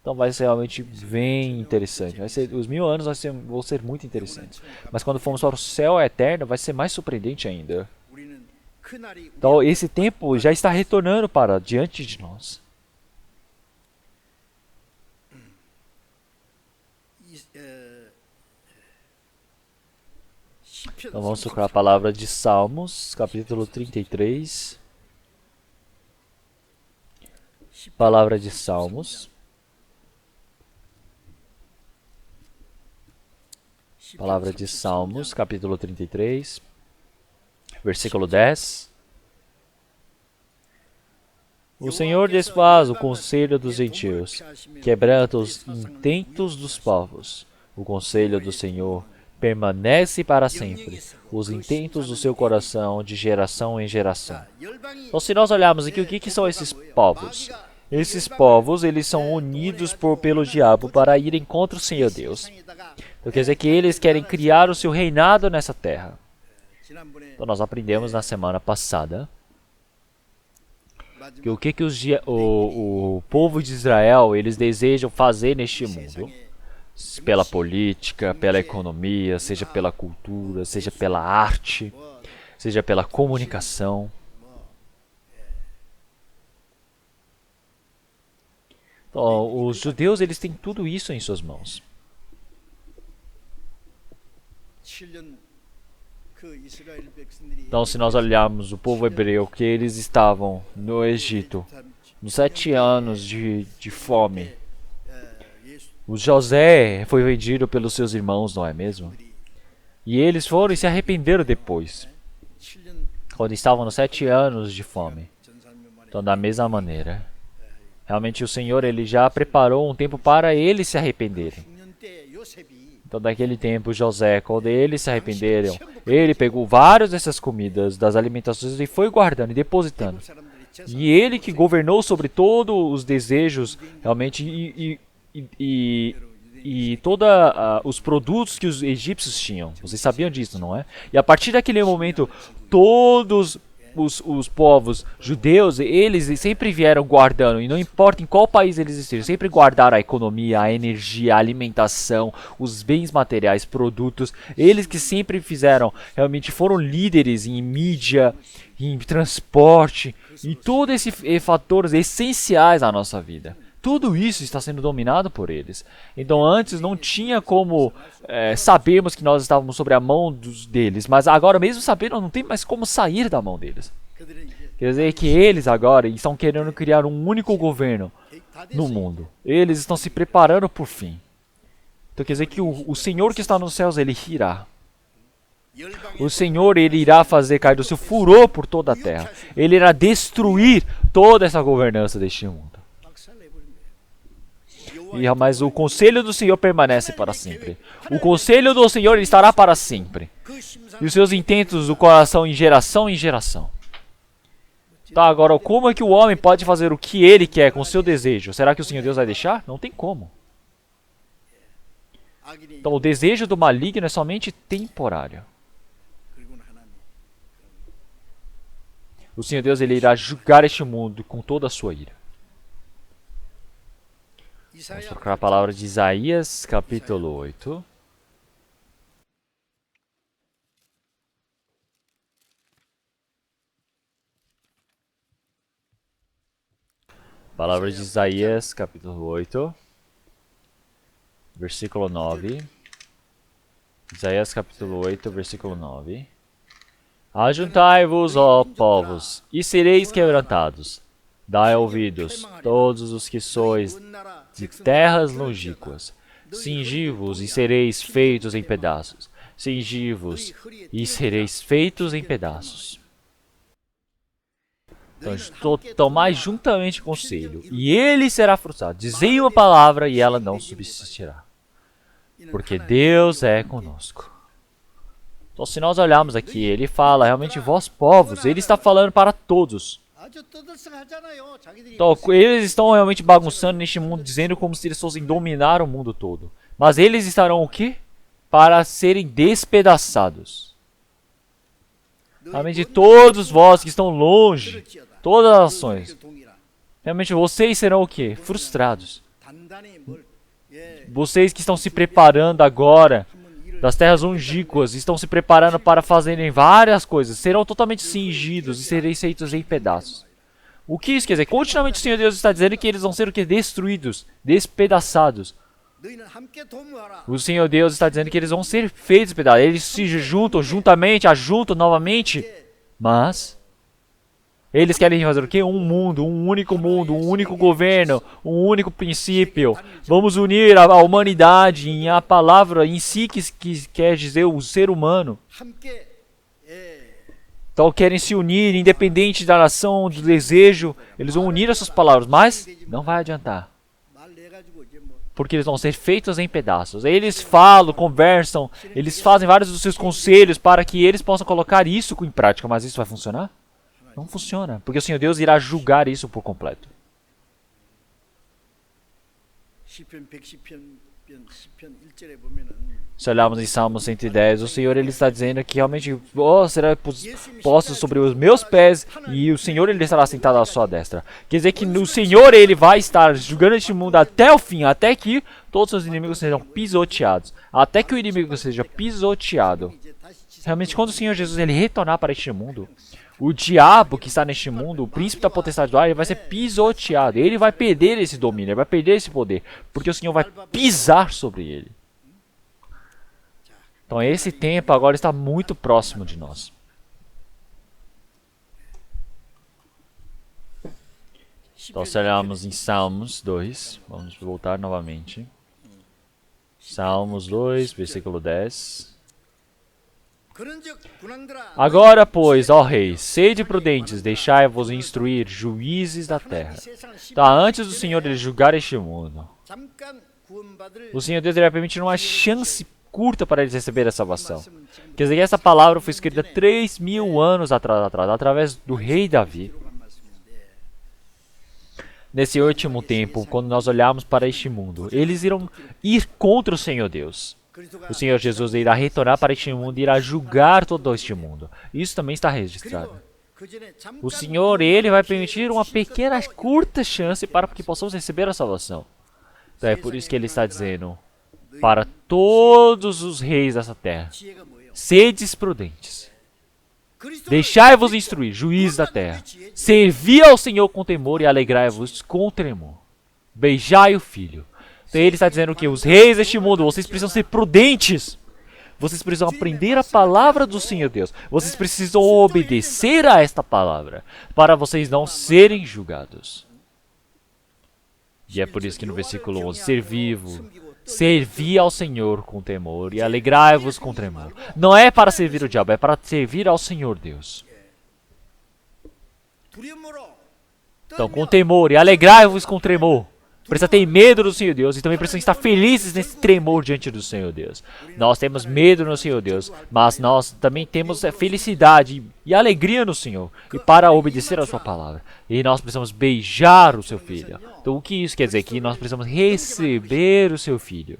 Então vai ser realmente bem interessante. Os 1000 anos vão ser muito interessantes. Mas quando formos para o céu eterno, vai ser mais surpreendente ainda. Então esse tempo já está retornando para diante de nós. Então vamos procurar a palavra de Salmos, capítulo 33. Palavra de Salmos. Palavra de Salmos, capítulo 33, versículo 10. O Senhor desfaz o conselho dos gentios, quebranta os intentos dos povos. O conselho do Senhor permanece para sempre. Os intentos do seu coração de geração em geração. Então, se nós olharmos aqui, o que são esses povos? Esses povos, eles são unidos pelo diabo para irem contra o Senhor Deus. Então, quer dizer que eles querem criar o seu reinado nessa terra. Então, nós aprendemos na semana passada que o que o povo de Israel, eles desejam fazer neste mundo, pela política, pela economia, seja pela cultura, seja pela arte, seja pela comunicação. Então, os judeus, eles têm tudo isso em suas mãos. Então, se nós olharmos o povo hebreu, que eles estavam no Egito, nos 7 anos de fome, o José foi vendido pelos seus irmãos, não é mesmo? E eles foram e se arrependeram depois, quando estavam nos 7 anos de fome. Então, da mesma maneira, realmente o Senhor, ele já preparou um tempo para eles se arrependerem. Então, daquele tempo, José, quando eles se arrependeram, ele pegou várias dessas comidas, das alimentações, e foi guardando e depositando. E ele que governou sobre todos os desejos, realmente, e todos os produtos que os egípcios tinham. Vocês sabiam disso, não é? E a partir daquele momento, todos os povos judeus, eles sempre vieram guardando, e não importa em qual país eles estejam, sempre guardaram a economia, a energia, a alimentação, os bens materiais, produtos. Eles que sempre fizeram, realmente foram líderes em mídia, em transporte, em todos esses fatores essenciais à nossa vida. Tudo isso está sendo dominado por eles. Então antes não tinha como sabermos que nós estávamos sobre a mão deles. Mas agora mesmo sabendo, não tem mais como sair da mão deles. Quer dizer que eles agora estão querendo criar um único governo no mundo. Eles estão se preparando por fim. Então quer dizer que o Senhor que está nos céus, ele irá. O Senhor, ele irá fazer cair do seu furor por toda a terra. Ele irá destruir toda essa governança deste mundo. Mas o conselho do Senhor permanece para sempre. O conselho do Senhor estará para sempre. E os seus intentos do coração em geração. Tá, agora como é que o homem pode fazer o que ele quer com o seu desejo? Será que o Senhor Deus vai deixar? Não tem como. Então o desejo do maligno é somente temporário. O Senhor Deus, ele irá julgar este mundo com toda a sua ira. Vamos procurar a palavra de Isaías, capítulo 8. Palavra de Isaías, capítulo 8, versículo 9. Isaías, capítulo 8, versículo 9. Ajuntai-vos, ó povos, e sereis quebrantados. Dai ouvidos, todos os que sois de terras longínquas. Cingi-vos e sereis feitos em pedaços. Cingi-vos e sereis feitos em pedaços. Então, tomai juntamente conselho, e ele será frustrado. Dizei uma palavra e ela não subsistirá. Porque Deus é conosco. Então, se nós olharmos aqui, ele fala realmente vós povos, ele está falando para todos. Então, eles estão realmente bagunçando neste mundo, dizendo como se eles fossem dominar o mundo todo. Mas eles estarão o quê? Para serem despedaçados. Realmente todos vós que estão longe, todas as nações, realmente vocês serão o quê? Frustrados. Vocês que estão se preparando agora, das terras longínquas, estão se preparando para fazerem várias coisas, serão totalmente cingidos e serem feitos em pedaços. O que isso quer dizer? Continuamente o Senhor Deus está dizendo que eles vão ser o quê? Destruídos, despedaçados. O Senhor Deus está dizendo que eles vão ser feitos em pedaços. Eles se juntam ajuntam novamente, mas eles querem fazer o quê? Um mundo, um único governo, um único princípio. Vamos unir a humanidade em a palavra em si que quer dizer o ser humano. Então querem se unir, independente da nação, do desejo. Eles vão unir essas palavras, mas não vai adiantar. porque eles vão ser feitos em pedaços. Eles falam, conversam, eles fazem vários dos seus conselhos para que eles possam colocar isso em prática, mas isso vai funcionar? Não funciona, porque o Senhor Deus irá julgar isso por completo. 시편 110편 1절에 보면은 Se olharmos em Salmo 110, o Senhor ele está dizendo que realmente será posto sobre os meus pés e o Senhor ele estará sentado à sua destra. Quer dizer que o Senhor ele vai estar julgando este mundo até o fim, até que todos os seus inimigos sejam pisoteados, até que o inimigo seja pisoteado. 이제 다시 Realmente, quando o Senhor Jesus ele retornar para este mundo, o diabo que está neste mundo, o príncipe da potestade do ar, ele vai ser pisoteado. Ele vai perder esse domínio, ele vai perder esse poder, porque o Senhor vai pisar sobre ele. Então esse tempo agora está muito próximo de nós. Então se olharmos em Salmos 2, vamos voltar novamente. Salmos 2, versículo 10. 그런즉 군왕들아 Agora, pois, ó reis, sede prudentes, deixai-vos instruir, juízes da terra. Tá, antes do Senhor ele julgar este mundo, 잠깐 구원받을 o Senhor Deus ele vai permitir uma chance curta para eles receberem a salvação. Quer dizer que essa palavra foi escrita 3.000 anos atrás, através do rei Davi. Nesse último tempo, quando nós olharmos para este mundo, eles irão ir contra o Senhor Deus. O Senhor Jesus irá retornar para este mundo e irá julgar todo este mundo. Isso também está registrado. O Senhor, ele vai permitir uma pequena, curta chance para que possamos receber a salvação. Então é por isso que ele está dizendo para todos os reis dessa terra: 지혜가 뭐예요? sedes prudentes, deixai-vos instruir, juízes da terra, servi ao Senhor com temor e alegrai-vos com tremor. Beijai o Filho. Então ele está dizendo que os reis deste mundo, vocês precisam ser prudentes. Vocês precisam aprender a palavra do Senhor Deus. Vocês precisam obedecer a esta palavra para vocês não serem julgados. E é por isso que no versículo 11, servi ao Senhor com temor e alegrai-vos com tremor. Não é para servir o diabo, é para servir ao Senhor Deus. 두려움으로 Então, com temor e alegrai-vos com tremor. Precisa ter medo do Senhor Deus e também precisam estar felizes nesse tremor diante do Senhor Deus. Nós temos medo no Senhor Deus, mas nós também temos felicidade e alegria no Senhor e para obedecer a sua palavra. E nós precisamos beijar o seu filho. Então o que isso quer dizer? Que nós precisamos receber o seu filho.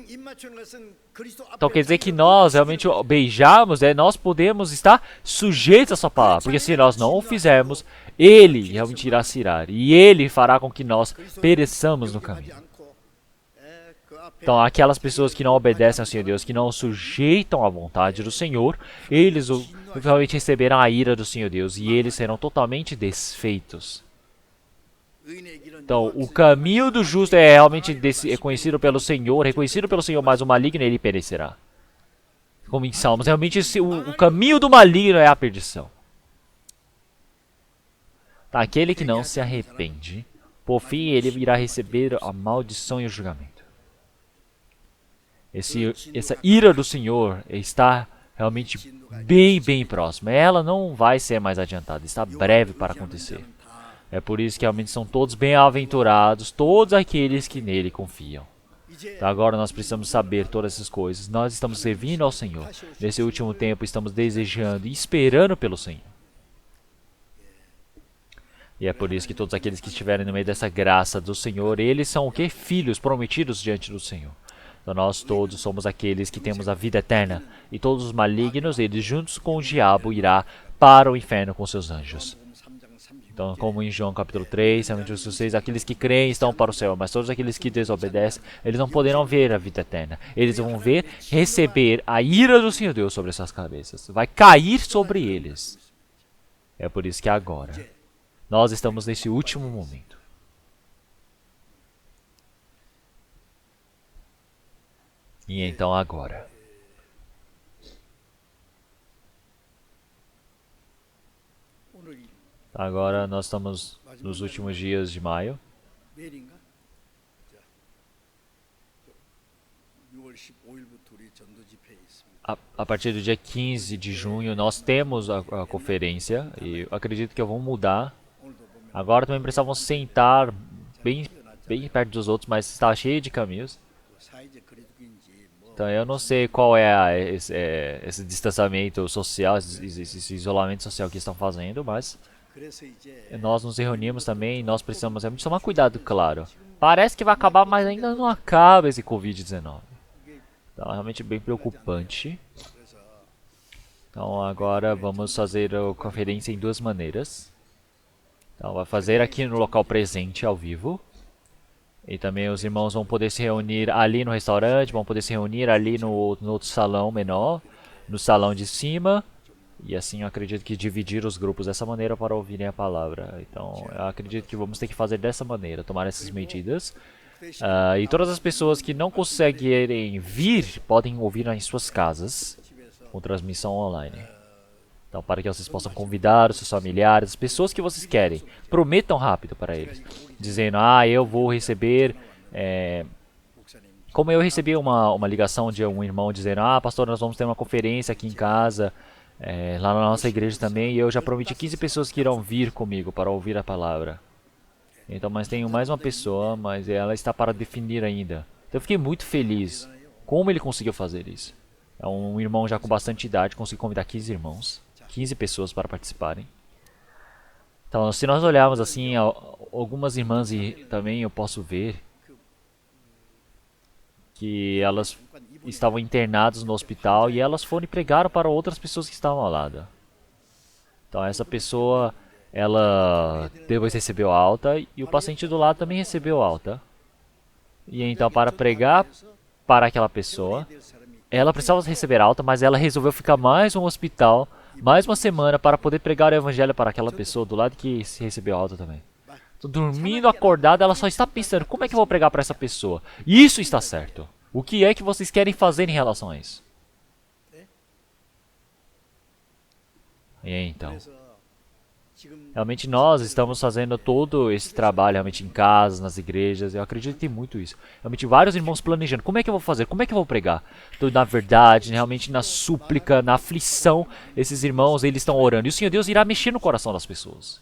입맞추는 것은 그리스도 Então quer dizer que nós realmente beijamos, nós podemos estar sujeitos à sua palavra. Porque se nós não o fizermos, ele realmente irá se irar. E ele fará com que nós pereçamos no caminho. Então aquelas pessoas que não obedecem ao Senhor Deus, que não sujeitam à vontade do Senhor, eles realmente receberão a ira do Senhor Deus. E eles serão totalmente desfeitos. Então, o caminho do justo é realmente reconhecido pelo Senhor, mas o maligno ele perecerá. Como em Salmos, realmente o caminho do maligno é a perdição. Tá, aquele que não se arrepende, por fim ele irá receber a maldição e o julgamento. Essa ira do Senhor está realmente bem próxima. Ela não vai ser mais adiantada, está breve para acontecer. É por isso que realmente são todos bem-aventurados, todos aqueles que nele confiam. Então agora nós precisamos saber todas essas coisas. Nós estamos servindo ao Senhor. Nesse último tempo estamos desejando e esperando pelo Senhor. E é por isso que todos aqueles que estiverem no meio dessa graça do Senhor, eles são o quê? Filhos prometidos diante do Senhor. Então nós todos somos aqueles que temos a vida eterna. E todos os malignos, eles juntos com o diabo, irá para o inferno com seus anjos. Então, como em João capítulo 3, realmente vocês, aqueles que creem estão para o céu, mas todos aqueles que desobedecem, eles não poderão ver a vida eterna. Eles vão receber a ira do Senhor Deus sobre essas cabeças. Vai cair sobre eles. É por isso que agora, nós estamos nesse último momento. E então agora, agora nós estamos nos últimos dias de maio. 내일인가? 자, 6월 15일부터 우리 전도 집회에 있습니다. A partir do dia 15 de junho nós temos a conferência e eu acredito que eu vou mudar 오늘도 보면 Agora também precisavam sentar bem perto dos outros, mas está cheio de caminhos. 사회적 거리두기인지 뭐 Então eu não sei qual é esse distanciamento social, esse isolamento social que estão fazendo, mas 그래서 이제 nós nos reunimos também e nós precisamos realmente tomar cuidado, claro. Parece que vai acabar, mas ainda não acaba esse Covid-19. Então é realmente bem preocupante. Então agora vamos fazer a conferência em duas maneiras. Então vai fazer aqui no local presente, ao vivo. E também os irmãos vão poder se reunir ali no restaurante, vão poder se reunir ali no outro salão menor, no salão de cima. E assim eu acredito que dividir os grupos dessa maneira para ouvirem a palavra. Então eu acredito que vamos ter que fazer dessa maneira, tomar essas medidas. E todas as pessoas que não conseguirem vir, podem ouvir em suas casas, com transmissão online. Então para que vocês possam convidar os seus familiares, as pessoas que vocês querem. Prometam rápido para eles. Dizendo, eu vou receber... Como eu recebi uma ligação de um irmão dizendo, pastor, nós vamos ter uma conferência aqui em casa, lá na nossa igreja também, e eu já prometi 15 pessoas que irão vir comigo para ouvir a palavra. Então, mas tenho mais uma pessoa, mas ela está para definir ainda. Então eu fiquei muito feliz. Como ele conseguiu fazer isso? É um irmão já com bastante idade, conseguiu convidar 15 irmãos, 15 pessoas para participarem. Então, se nós olharmos assim, algumas irmãs e também eu posso ver que elas estavam internadas no hospital e elas foram e pregaram para outras pessoas que estavam ao lado. Então essa pessoa, ela depois recebeu alta e o paciente do lado também recebeu alta. E então para pregar para aquela pessoa, ela precisava receber alta, mas ela resolveu ficar mais um hospital, mais uma semana para poder pregar o evangelho para aquela pessoa do lado que se recebeu alta também. Então, dormindo, acordada, ela só está pensando, como é que eu vou pregar para essa pessoa? Isso está certo. O que é que vocês querem fazer em relação a isso? E então, realmente nós estamos fazendo todo esse trabalho realmente em casas, nas igrejas. Eu acredito que tem muito isso. Realmente vários irmãos planejando. Como é que eu vou fazer? Como é que eu vou pregar? Então, na verdade, realmente na súplica, na aflição, esses irmãos, eles estão orando. E o Senhor Deus irá mexer no coração das pessoas.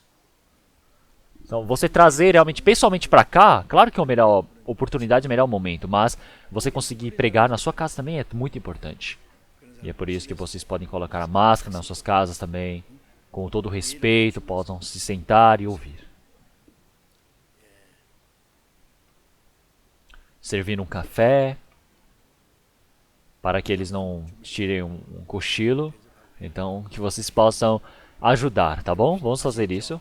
Então, você trazer realmente pessoalmente para cá, claro que é a melhor oportunidade, o melhor momento. Mas você conseguir pregar na sua casa também é muito importante. E é por isso que vocês podem colocar a máscara nas suas casas também. Com todo respeito, possam se sentar e ouvir. Servir um café, para que eles não tirem um cochilo. Então, que vocês possam ajudar, tá bom? Vamos fazer isso.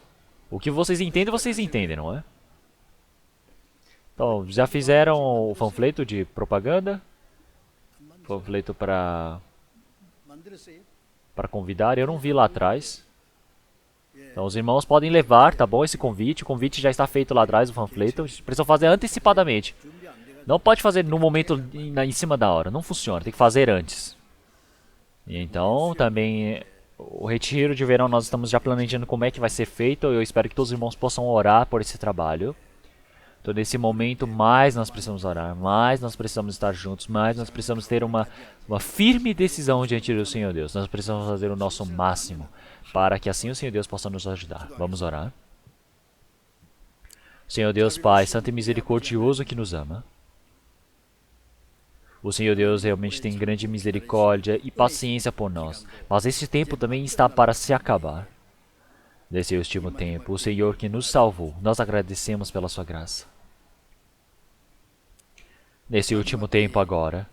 O que vocês entendem, não é? Então, já fizeram o panfleto de propaganda? Panfleto para convidar, eu não vi lá atrás. Então os irmãos podem levar, tá bom, esse convite. O convite já está feito lá atrás, o panfleto. Precisam fazer antecipadamente. Não pode fazer no momento em cima da hora. Não funciona, tem que fazer antes. E então também o retiro de verão nós estamos já planejando como é que vai ser feito. Eu espero que todos os irmãos possam orar por esse trabalho. Então nesse momento mais nós precisamos orar, mais nós precisamos estar juntos, mais nós precisamos ter uma firme decisão diante do Senhor Deus. Nós precisamos fazer o nosso máximo para que assim o Senhor Deus possa nos ajudar. Vamos orar. Senhor Deus Pai, santo e misericordioso que nos ama. O Senhor Deus realmente tem grande misericórdia e paciência por nós, mas esse tempo também está para se acabar. Nesse último tempo, o Senhor que nos salvou, nós agradecemos pela sua graça. Nesse último tempo agora,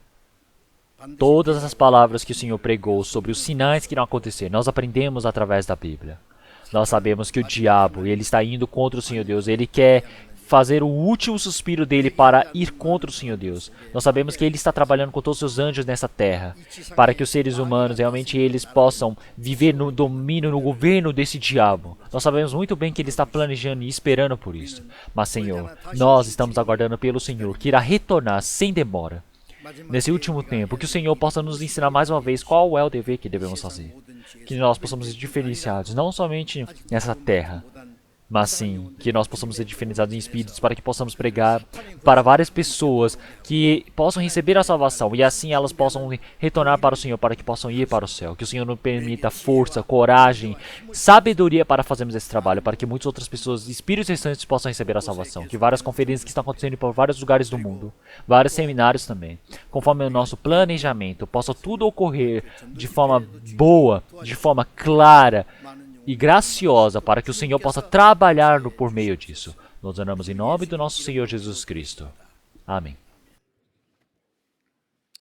todas as palavras que o Senhor pregou sobre os sinais que irão acontecer, nós aprendemos através da Bíblia. Nós sabemos que o diabo, ele está indo contra o Senhor Deus, ele quer fazer o último suspiro dele para ir contra o Senhor Deus. Nós sabemos que ele está trabalhando com todos os seus anjos nessa terra, para que os seres humanos realmente eles possam viver no domínio, no governo desse diabo. Nós sabemos muito bem que ele está planejando e esperando por isso. Mas Senhor, nós estamos aguardando pelo Senhor, que irá retornar sem demora. Nesse último tempo, que o Senhor possa nos ensinar mais uma vez qual é o dever que devemos fazer. Que nós possamos ser diferenciados, não somente nessa terra, mas sim que nós possamos ser diferenciados em espíritos, para que possamos pregar para várias pessoas que possam receber a salvação e assim elas possam retornar para o Senhor, para que possam ir para o céu. Que o Senhor nos permita força, coragem, sabedoria para fazermos esse trabalho, para que muitas outras pessoas, espíritos restantes, possam receber a salvação. Que várias conferências que estão acontecendo por vários lugares do mundo, vários seminários também, conforme o nosso planejamento, possa tudo ocorrer de forma boa, de forma clara e graciosa, para que o Senhor possa trabalhar por meio disso. Nós oramos em nome do nosso Senhor Jesus Cristo. Amém.